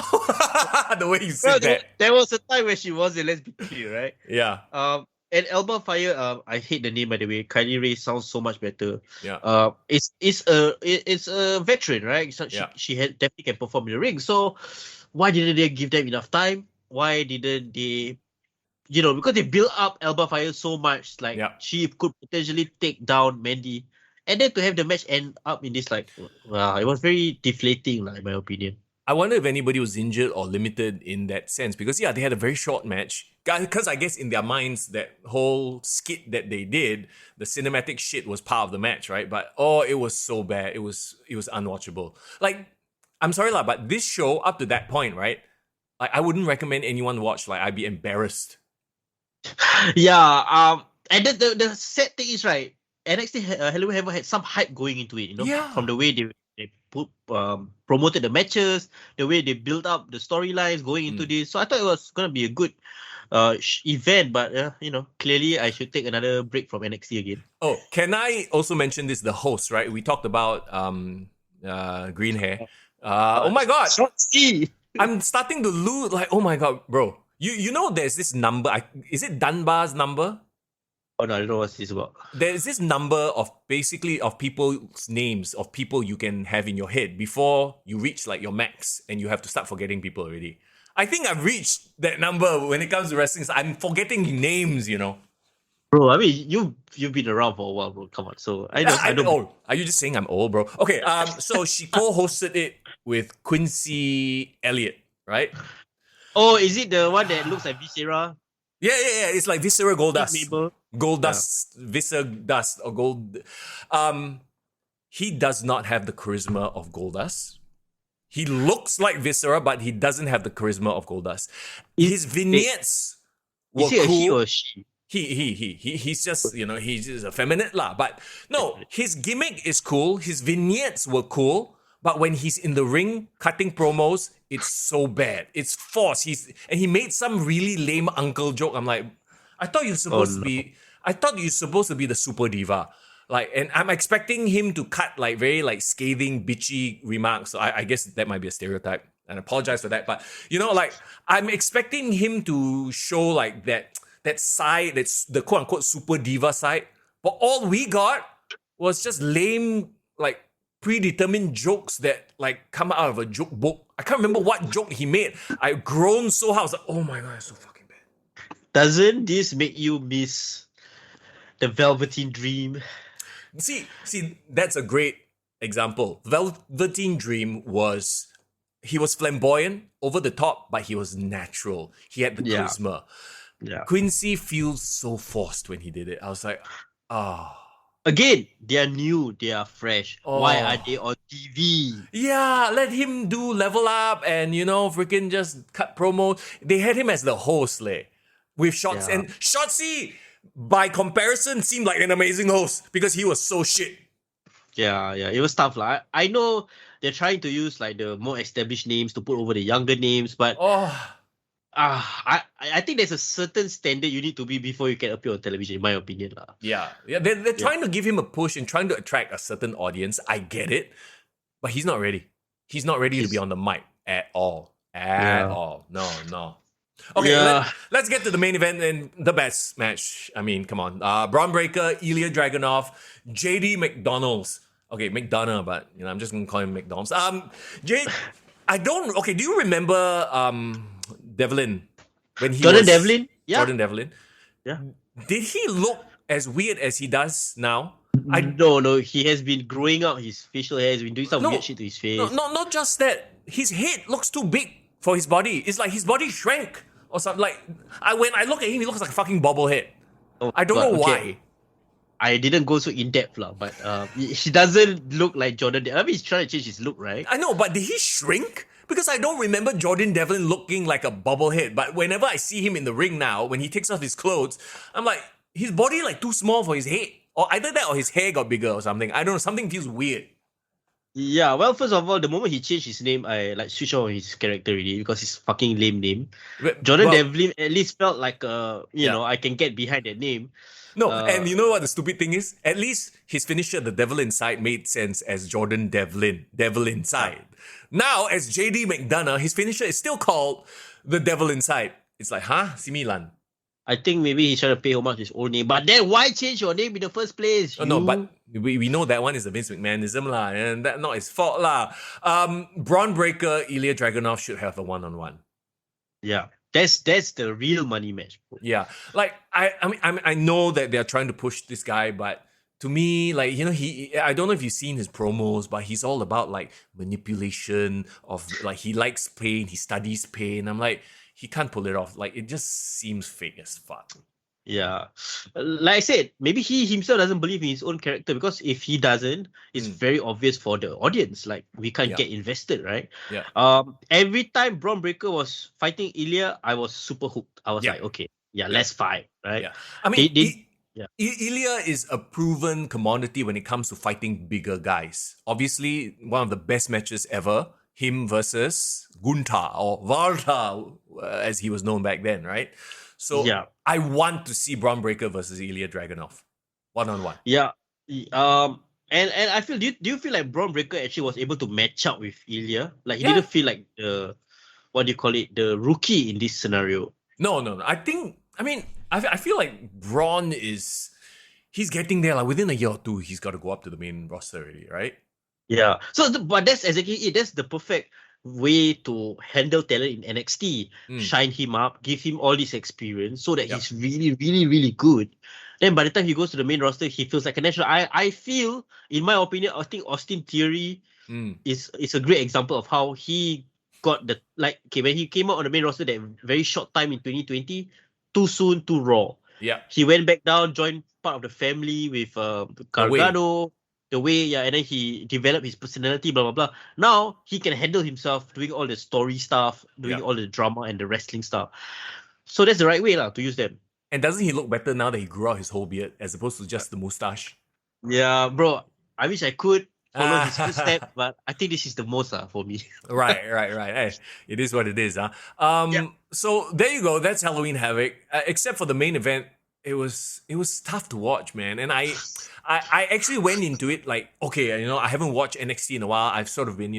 The way you said that. There was a time where she wasn't, let's be clear, right? Yeah. And Alba Fire, I hate the name, by the way. Kylie Ray sounds so much better. Yeah. It's a veteran, right? So she definitely can perform in the ring. So why didn't they give them enough time? Why didn't they? Because they built up Alba Fire so much, like she could potentially take down Mandy, and then to have the match end up in this, like, it was very deflating, like, in my opinion. I wonder if anybody was injured or limited in that sense, because they had a very short match. Because I guess in their minds, that whole skit that they did, the cinematic shit was part of the match, right? But it was so bad. It was unwatchable. Like, I'm sorry lah, but this show up to that point, right? Like, I wouldn't recommend anyone watch. Like, I'd be embarrassed. Yeah. And the sad thing is, right, NXT Halloween Havoc had some hype going into it, from the way they promoted the matches, the way they built up the storylines going into this. So I thought it was going to be a good event, but clearly I should take another break from NXT again. Oh, can I also mention this? The host, right? We talked about green hair. Oh my god, I'm starting to lose. Like, oh my god, bro. You know there's this number. Is it Dunbar's number? Oh no, I don't know what this is about. There's this number of people's names of people you can have in your head before you reach like your max, and you have to start forgetting people already. I think I've reached that number when it comes to wrestling. I'm forgetting names, Bro, I mean, you've been around for a while, bro. Come on. So I don't. Old. Are you just saying I'm old, bro? Okay. So she co-hosted it with Quincy Elliott, right? Oh, is it the one that looks like Viscera? Yeah. It's like Viscera Goldust. Mabel. Goldust, Viscera Dust, or Gold. He does not have the charisma of Goldust. He looks like Viscera, but he doesn't have the charisma of Goldust. His vignettes were Is he cool. a he or a she? He's just, he's just effeminate lah. But no, his gimmick is cool. His vignettes were cool. But when he's in the ring cutting promos, it's so bad. It's forced. He made some really lame uncle joke. I'm like, I thought you're supposed to be the super diva. Like, and I'm expecting him to cut like very like scathing, bitchy remarks. So I guess that might be a stereotype, and I apologize for that. But like I'm expecting him to show like that side, that's the quote unquote super diva side. But all we got was just lame, like predetermined jokes that like come out of a joke book. I can't remember what joke he made. I groaned so hard. I was like, oh my god, it's so fucking bad. Doesn't this make you miss the Velveteen Dream? See, that's a great example. Velveteen Dream was flamboyant, over the top, but he was natural. He had the charisma. Yeah. Quincy feels so forced when he did it. I was like, Again, they are new, they are fresh. Why are they on TV? Yeah, let him do Level Up and, freaking just cut promo. They had him as the host, with Shotzi. And Shotzi, by comparison, seemed like an amazing host because he was so shit. Yeah, it was tough. I know they're trying to use like the more established names to put over the younger names, but I think there's a certain standard you need to be before you can appear on television, in my opinion. Yeah. They're trying to give him a push and trying to attract a certain audience. I get it, but he's not ready. He's not ready to be on the mic at all. At all. No. Okay, let's get to the main event and the best match. I mean, come on. Braun Breaker, Ilya Dragunov, JD McDonald's. Okay, McDonough, but I'm just gonna call him McDonald's. Do you remember Devlin? When he Jordan was Devlin? Yeah. Jordan Devlin. Yeah. Did he look as weird as he does now? No, he has been growing out his facial hair. He's been doing some weird shit to his face. No, not just that. His head looks too big for his body. It's like his body shrank or something. Like when I look at him, he looks like a fucking bobblehead. I don't know why. I didn't go so in depth, but he doesn't look like Jordan. I mean, he's trying to change his look, right? I know, but did he shrink? Because I don't remember Jordan Devlin looking like a bobblehead. But whenever I see him in the ring now, when he takes off his clothes, I'm like, his body like too small for his head. Or either that or his hair got bigger or something. I don't know, something feels weird. Yeah, well, first of all, the moment he changed his name, I like switched on his character already because it's fucking lame name. Jordan Devlin at least felt like I can get behind that name. No, and you know what the stupid thing is? At least his finisher, the Devil Inside, made sense as Jordan Devlin, Devil Inside. Now, as JD McDonough, his finisher is still called the Devil Inside. It's like, Similan. I think maybe he's trying to pay homage to his old name. But then why change your name in the first place? No, but we know that one is a Vince McMahonism lah, and that's not his fault lah. Braun Breaker, Ilya Dragunov should have a one-on-one. Yeah. That's the real money match, bro. Yeah, like I know that they're trying to push this guy, but to me, like I don't know if you've seen his promos, but he's all about like manipulation of like he likes pain, he studies pain. I'm like, he can't pull it off. Like it just seems fake as fuck. Yeah, like I said, maybe he himself doesn't believe in his own character because if he doesn't, it's very obvious for the audience. Like we can't get invested, right? Yeah. Every time Braun Breaker was fighting Ilya, I was super hooked. I was like, okay, let's fight, right? Yeah. I mean, Ilya is a proven commodity when it comes to fighting bigger guys. Obviously, one of the best matches ever. Him versus Gunther or Walter, as he was known back then, right? So I want to see Braun Breaker versus Ilya Dragunov, one-on-one. Yeah. And I feel, do you feel like Braun Breaker actually was able to match up with Ilya? Like he didn't feel like the rookie in this scenario. No. I feel like Braun he's getting there. Like within a year or two, he's got to go up to the main roster already, right? Yeah. But that's exactly it. That's the perfect way to handle talent in NXT. Shine him up, give him all this experience so that he's really, really, really good. Then by the time he goes to the main roster, he feels like a national. I feel, in my opinion, I think Austin Theory is a great example of how he got when he came out on the main roster that very short time in 2020, too soon, too raw. Yeah. He went back down, joined part of the family with Gargano, the way, and then he developed his personality, blah blah blah. Now he can handle himself, doing all the story stuff, doing all the drama and the wrestling stuff. So that's the right way to use them. And doesn't he look better now that he grew out his whole beard as opposed to just the mustache? Yeah, bro. I wish I could follow his footsteps, but I think this is the most for me. Right. Hey, it is what it is. So there you go. That's Halloween Havoc. Except for the main event, it was tough to watch, man. And I actually went into it like, okay, I haven't watched NXT in a while. I've sort of been,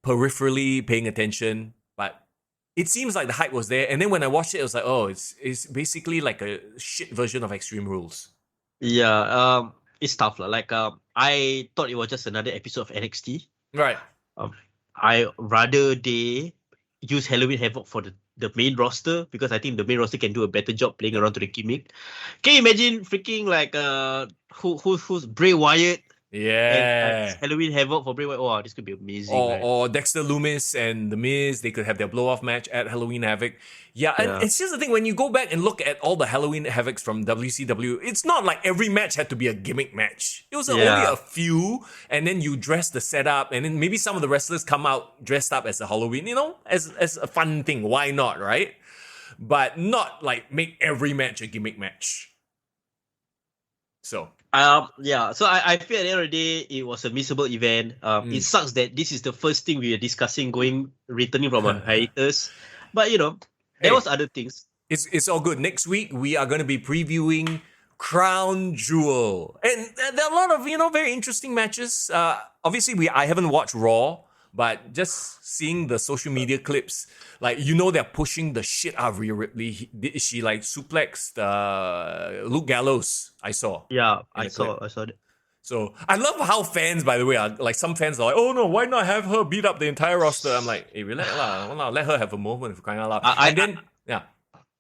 peripherally paying attention, but it seems like the hype was there. And then when I watched it, I was like, oh, it's basically like a shit version of Extreme Rules. Yeah, it's tough. I thought it was just another episode of NXT. Right. I rather they use Halloween Havoc for the main roster, because I think the main roster can do a better job playing around to the gimmick. Can you imagine freaking who's Bray Wyatt? Yeah. And, Halloween Havoc for Bray Wyatt. Oh, this could be amazing. Or Dexter Lumis and The Miz, they could have their blow-off match at Halloween Havoc. Yeah, and it's just the thing, when you go back and look at all the Halloween Havocs from WCW, it's not like every match had to be a gimmick match. It was only a few, and then you dress the setup, and then maybe some of the wrestlers come out dressed up as a Halloween, as a fun thing. Why not, right? But not like make every match a gimmick match. So... So I feel at the end of the day, it was a missable event. It sucks that this is the first thing we are discussing returning from a hiatus. But, there was other things. It's all good. Next week, we are going to be previewing Crown Jewel. And there are a lot of, very interesting matches. Obviously, I haven't watched Raw, but just seeing the social media clips, they're pushing the shit out of Rhea Ripley. She suplexed Luke Gallows, I saw. Yeah, I saw that. So I love how fans, by the way, are some fans are like, oh no, why not have her beat up the entire roster? I'm like, hey, relax lah, let her have a moment for crying out loud.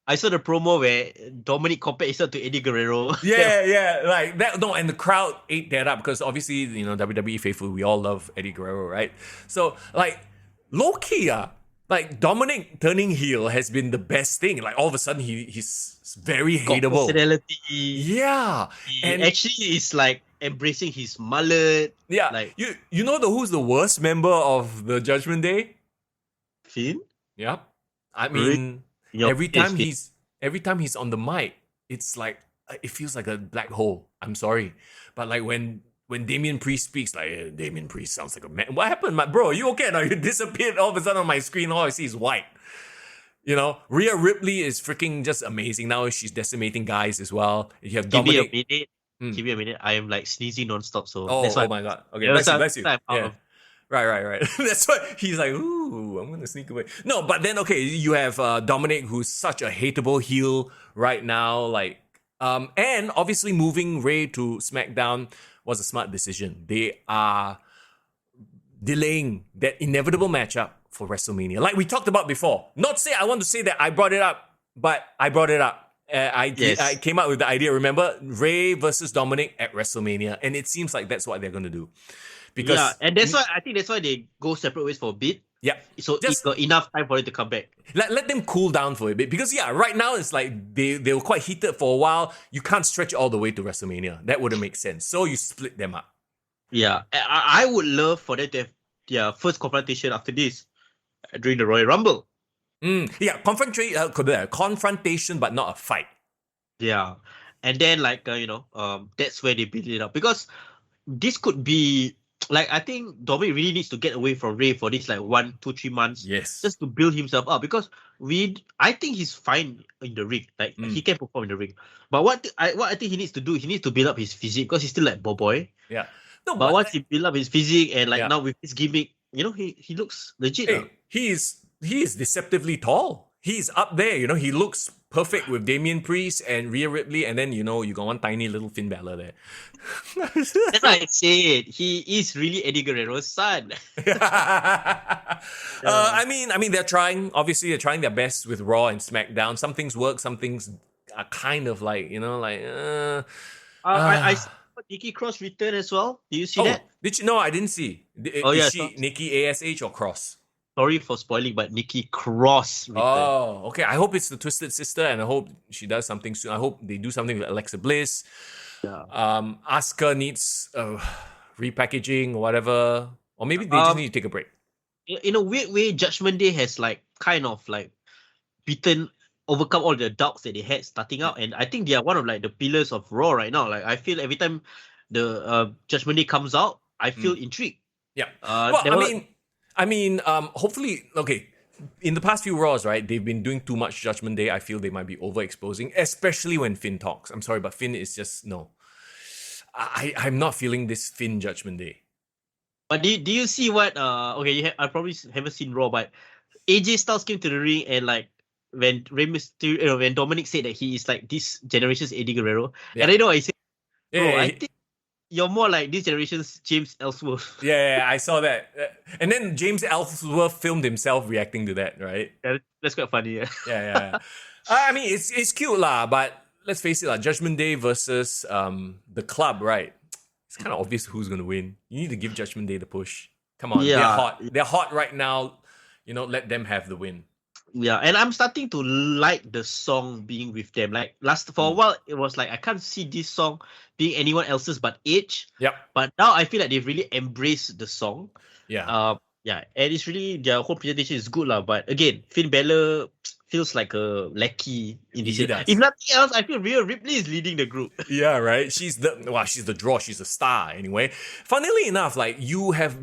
I saw the promo where Dominic compared himself to Eddie Guerrero. Yeah, like that. No, and the crowd ate that up because obviously, WWE faithful, we all love Eddie Guerrero, right? So, low key, Dominic turning heel has been the best thing. All of a sudden, he's very hateable. Personality. Yeah, And actually, it's embracing his mullet. Yeah, you know who's the worst member of the Judgment Day? Finn. Yeah, I mean. Every time he's on the mic, it's it feels like a black hole. I'm sorry, but when Damian Priest speaks, Damian Priest sounds like a man. What happened, my bro? You okay? Now you disappeared all of a sudden on my screen. All I see is white. Rhea Ripley is freaking just amazing now. She's decimating guys as well. You have Dominic. Give me a minute. I am sneezing nonstop. So oh my god. Okay, bless you. Yeah. Right. That's why he's like, ooh, I'm gonna sneak away. No, but then you have Dominic, who's such a hateable heel right now. And obviously moving Ray to SmackDown was a smart decision. They are delaying that inevitable matchup for WrestleMania, like we talked about before. I want to say that I brought it up, but I brought it up. I came up with the idea. Remember, Ray versus Dominic at WrestleMania, and it seems like that's what they're gonna do. And that's why they go separate ways for a bit. Yeah. So it's got enough time for it to come back. Let them cool down for a bit. Because right now it's they were quite heated for a while. You can't stretch it all the way to WrestleMania. That wouldn't make sense. So you split them up. Yeah. I would love for them to have their first confrontation after this during the Royal Rumble. Yeah, confrontation, but not a fight. Yeah. And then that's where they build it up. Because this could be I think Dominic really needs to get away from Ray for this 1, 2, 3 months. Yes. Just to build himself up, because I think he's fine in the ring. He can perform in the ring. But what I think he needs to do, he needs to build up his physique, because he's still boy. Yeah. No, but once he build up his physique and now with his gimmick, he looks legit. Hey, he is deceptively tall. He's up there, he looks perfect with Damian Priest and Rhea Ripley, and then you got one tiny little Finn Balor there. That's what I said. He is really Eddie Guerrero's son. I mean, they're trying. Obviously, they're trying their best with Raw and SmackDown. Some things work. Some things are kind of I saw Nikki Cross return as well. Do you see that? Did you? No, I didn't see. Is she Nikki ASH or Cross? sorry for spoiling, but Nikki Cross returned. Oh, okay. I hope it's the Twisted Sister, and I hope she does something soon. I hope they do something with Alexa Bliss. Yeah. Asuka needs repackaging or whatever, or maybe they just need to take a break. In a weird way, Judgment Day has kind of overcome all the doubts that they had starting out, and I think they are one of the pillars of Raw right now. I feel every time the Judgment Day comes out, I feel intrigued. Yeah. Hopefully, okay. In the past few Raws, right, they've been doing too much Judgment Day. I feel they might be overexposing, especially when Finn talks. I'm sorry, but Finn is just no. I'm not feeling this Finn Judgment Day. But do you see what? I probably haven't seen Raw, but AJ Styles came to the ring and when Rey Mysterio, when Dominic said that he is this generation's Eddie Guerrero, and I know I said, bro, I think you're more like this generation's James Ellsworth. Yeah, I saw that. And then James Ellsworth filmed himself reacting to that, right? Yeah, that's quite funny. Yeah. I mean, it's cute lah, but let's face it, Judgment Day versus the club, right? It's kind of obvious who's going to win. You need to give Judgment Day the push. Come on, they're hot. They're hot right now. Let them have the win. Yeah, and I'm starting to like the song being with them. For a while, it was I can't see this song being anyone else's but Edge. Yep. But now I feel like they've really embraced the song. Yeah. And it's really, their whole presentation is good lah. But again, Finn Balor feels like a lackey in this. If nothing else, I feel Rhea Ripley is leading the group. Yeah, right. She's the draw. She's a star anyway. Funnily enough, you have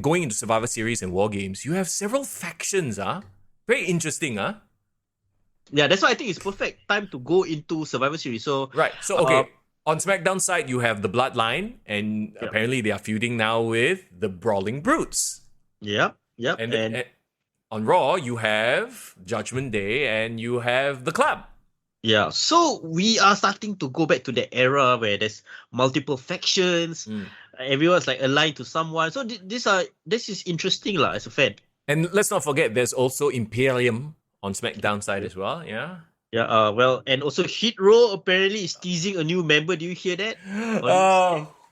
going into Survivor Series and War Games, you have several factions. Very interesting, Yeah, that's why I think it's perfect time to go into Survivor Series. So right. So okay, on SmackDown side, you have the Bloodline, and apparently they are feuding now with the Brawling Brutes. Yep. And on Raw, you have Judgment Day and you have the Club. Yeah, so we are starting to go back to the era where there's multiple factions. Everyone's aligned to someone. So this is interesting as a fan. And let's not forget, there's also Imperium on SmackDown side as well, yeah? Yeah, and also Hit Row apparently is teasing a new member. Do you hear that?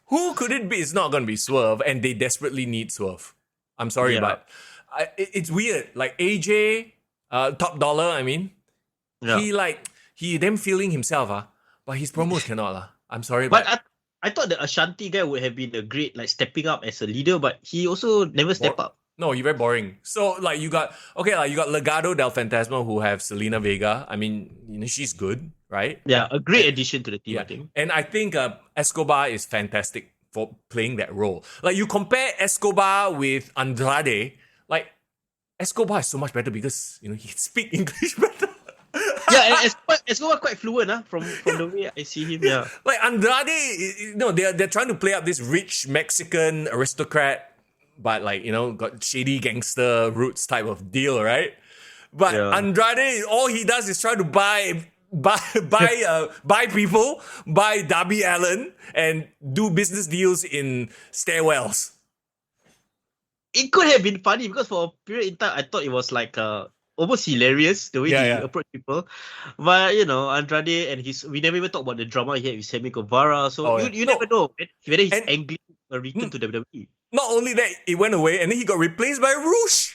Who could it be? It's not going to be Swerve, and they desperately need Swerve. I'm sorry, but it's weird. AJ, Top Dollar, I mean, he them feeling himself, but his promos cannot. I'm sorry, but I thought the Ashanti guy would have been a great stepping up as a leader, but he also never stepped up. No, you're very boring. So you got Legado del Fantasma who have Selena Vega. I mean, she's good, right? Yeah, a great addition to the team, I think. And I think Escobar is fantastic for playing that role. You compare Escobar with Andrade, Escobar is so much better because he can speak English better. Yeah, and Escobar quite fluent, from the way I see him. Yeah, Andrade, they're trying to play up this rich Mexican aristocrat, but got shady gangster roots type of deal, right? But Andrade, all he does is try to buy people, buy Darby Allin, and do business deals in stairwells. It could have been funny because for a period in time, I thought it was almost hilarious the way he approached people. But Andrade and we never even talked about the drama he had with Sammy Guevara. So you never know whether he's angry or return to WWE. Not only that, it went away and then he got replaced by Roosh.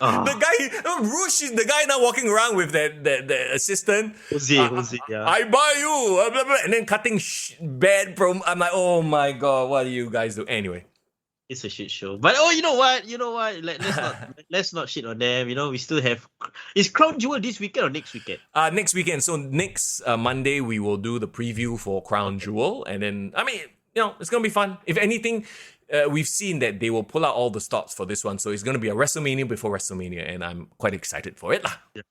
The guy, Roosh is the guy now walking around with the assistant. Jose, yeah. I buy you, blah, blah, and then cutting bad promo. I'm like, oh my god, what do you guys do? Anyway. It's a shit show. But you know what? Let's not shit on them. We still have. Is Crown Jewel this weekend or next weekend? Next weekend. So next Monday we will do the preview for Crown Jewel, and then it's gonna be fun. If anything, we've seen that they will pull out all the stops for this one, so it's gonna be a WrestleMania before WrestleMania, and I'm quite excited for it, lah. Yeah.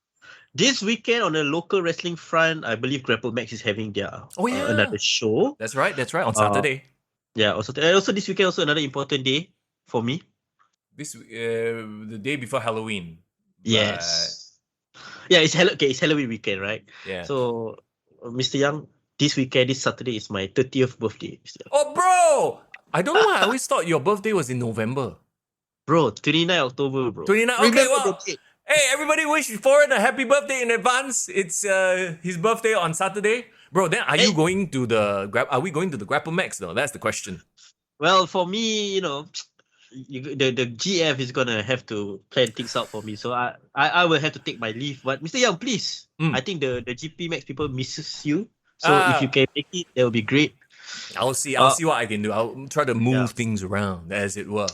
This weekend on the local wrestling front, I believe GrappleMAX is having their another show. That's right. On Saturday. Yeah, also this weekend, also another important day for me. The day before Halloween. Yes. Yeah, it's Halloween weekend, right? Yeah. So, Mr. Young, this Saturday is my 30th birthday. Oh, bro! I don't know why I always thought your birthday was in November. Bro, 29 October, bro. 29? Okay, well, hey, everybody wish Foreign a happy birthday in advance. It's his birthday on Saturday. Bro, then are we going to the GrappleMAX though? That's the question. Well, for me, the GF is gonna have to plan things out for me. So I will have to take my leave. But Mr. Young, please, I think the GP Max people misses you. So if you can make it, that will be great. I'll see what I can do. I'll try to move things around, as it were.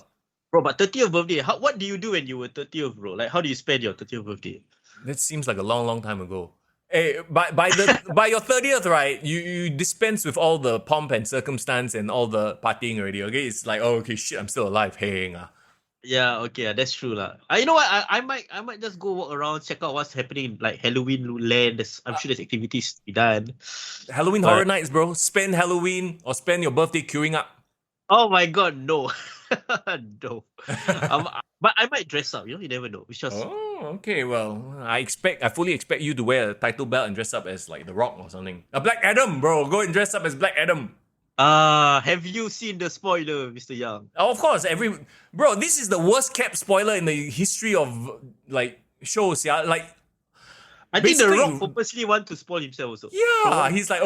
Bro, but 30th birthday, what do you do when you were 30th, bro? Like, how do you spend your 30th birthday? That seems like a long, long time ago. Hey, by your 30th, right? You dispense with all the pomp and circumstance and all the partying already. Okay, it's like, oh, okay, shit, I'm still alive. Hey, Yeah, okay, that's true lah. You know what? I might just go walk around, check out what's happening in like Halloween land. I'm sure there's activities to be done. Halloween Horror Nights, bro. Spend Halloween or spend your birthday queuing up. Oh my god, no. No. But I might dress up, you never know. It's just... Oh, okay. Well, I fully expect you to wear a title belt and dress up as like The Rock or something. A Black Adam, bro. Go and dress up as Black Adam. Have you seen the spoiler, Mr. Young? Oh, of course. Bro, this is the worst kept spoiler in the history of like shows. Yeah, like I think The Rock purposely want to spoil himself also. Yeah, he's like,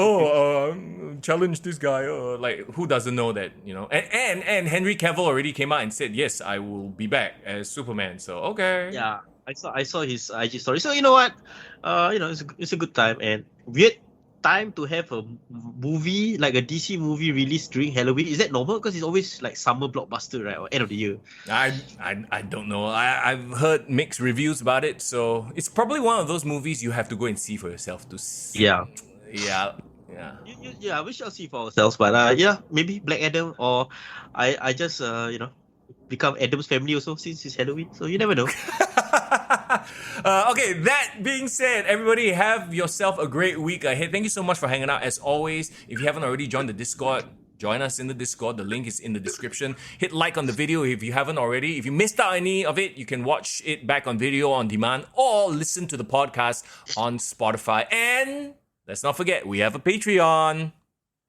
challenge this guy. Like, who doesn't know that, And Henry Cavill already came out and said, yes, I will be back as Superman. So, okay. Yeah, I saw his IG story. So, you know what? It's a good time and weird time to have a movie, like a DC movie released during Halloween. Is that normal? Because it's always like summer blockbuster, right? Or end of the year. I don't know. I've heard mixed reviews about it. So it's probably one of those movies you have to go and see for yourself to see. Yeah. Yeah. We shall see for ourselves. But maybe Black Adam or I just, become Adam's family also since it's Halloween. So you never know. Okay, that being said, everybody have yourself a great week ahead. Thank you so much for hanging out. As always, if you haven't already joined the Discord, join us in the Discord. The link is in the description. Hit like on the video if you haven't already. If you missed out any of it, you can watch it back on video on demand or listen to the podcast on Spotify. And let's not forget, we have a Patreon.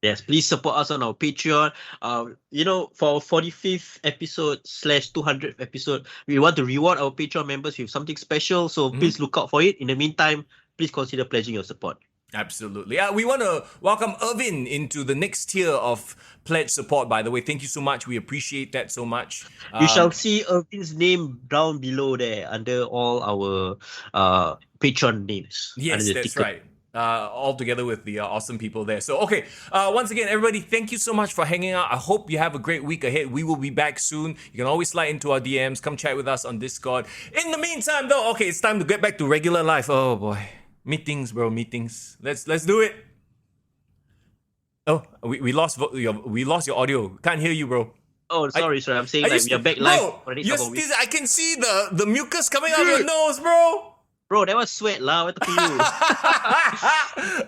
Yes, please support us on our Patreon. For our 45th episode / 200th episode, we want to reward our Patreon members with something special. So please look out for it. In the meantime, please consider pledging your support. Absolutely. We want to welcome Irvin into the next tier of pledge support, by the way. Thank you so much. We appreciate that so much. You shall see Irvin's name down below there under all our Patreon names. Yes, that's right. All together with the awesome people there. So, okay. Once again, everybody, thank you so much for hanging out. I hope you have a great week ahead. We will be back soon. You can always slide into our DMs. Come chat with us on Discord. In the meantime, though, okay, it's time to get back to regular life. Oh, boy. Meetings, bro. Meetings. Let's do it. Oh, we lost your audio. Can't hear you, bro. Oh, sorry. I'm saying we are back live. I can see the mucus coming out of your nose, bro. Bro, that was sweat lah. What the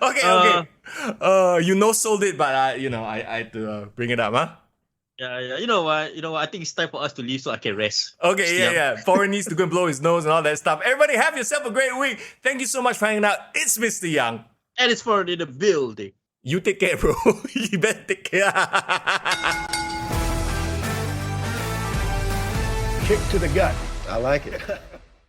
Okay. You sold it, but I had to bring it up, huh? Yeah. You know what? I think it's time for us to leave so I can rest. Okay, yeah. Foreign needs to go and blow his nose and all that stuff. Everybody, have yourself a great week. Thank you so much for hanging out. It's Mr. Young. And it's Foreign in the building. You take care, bro. You better take care. Kick to the gut. I like it.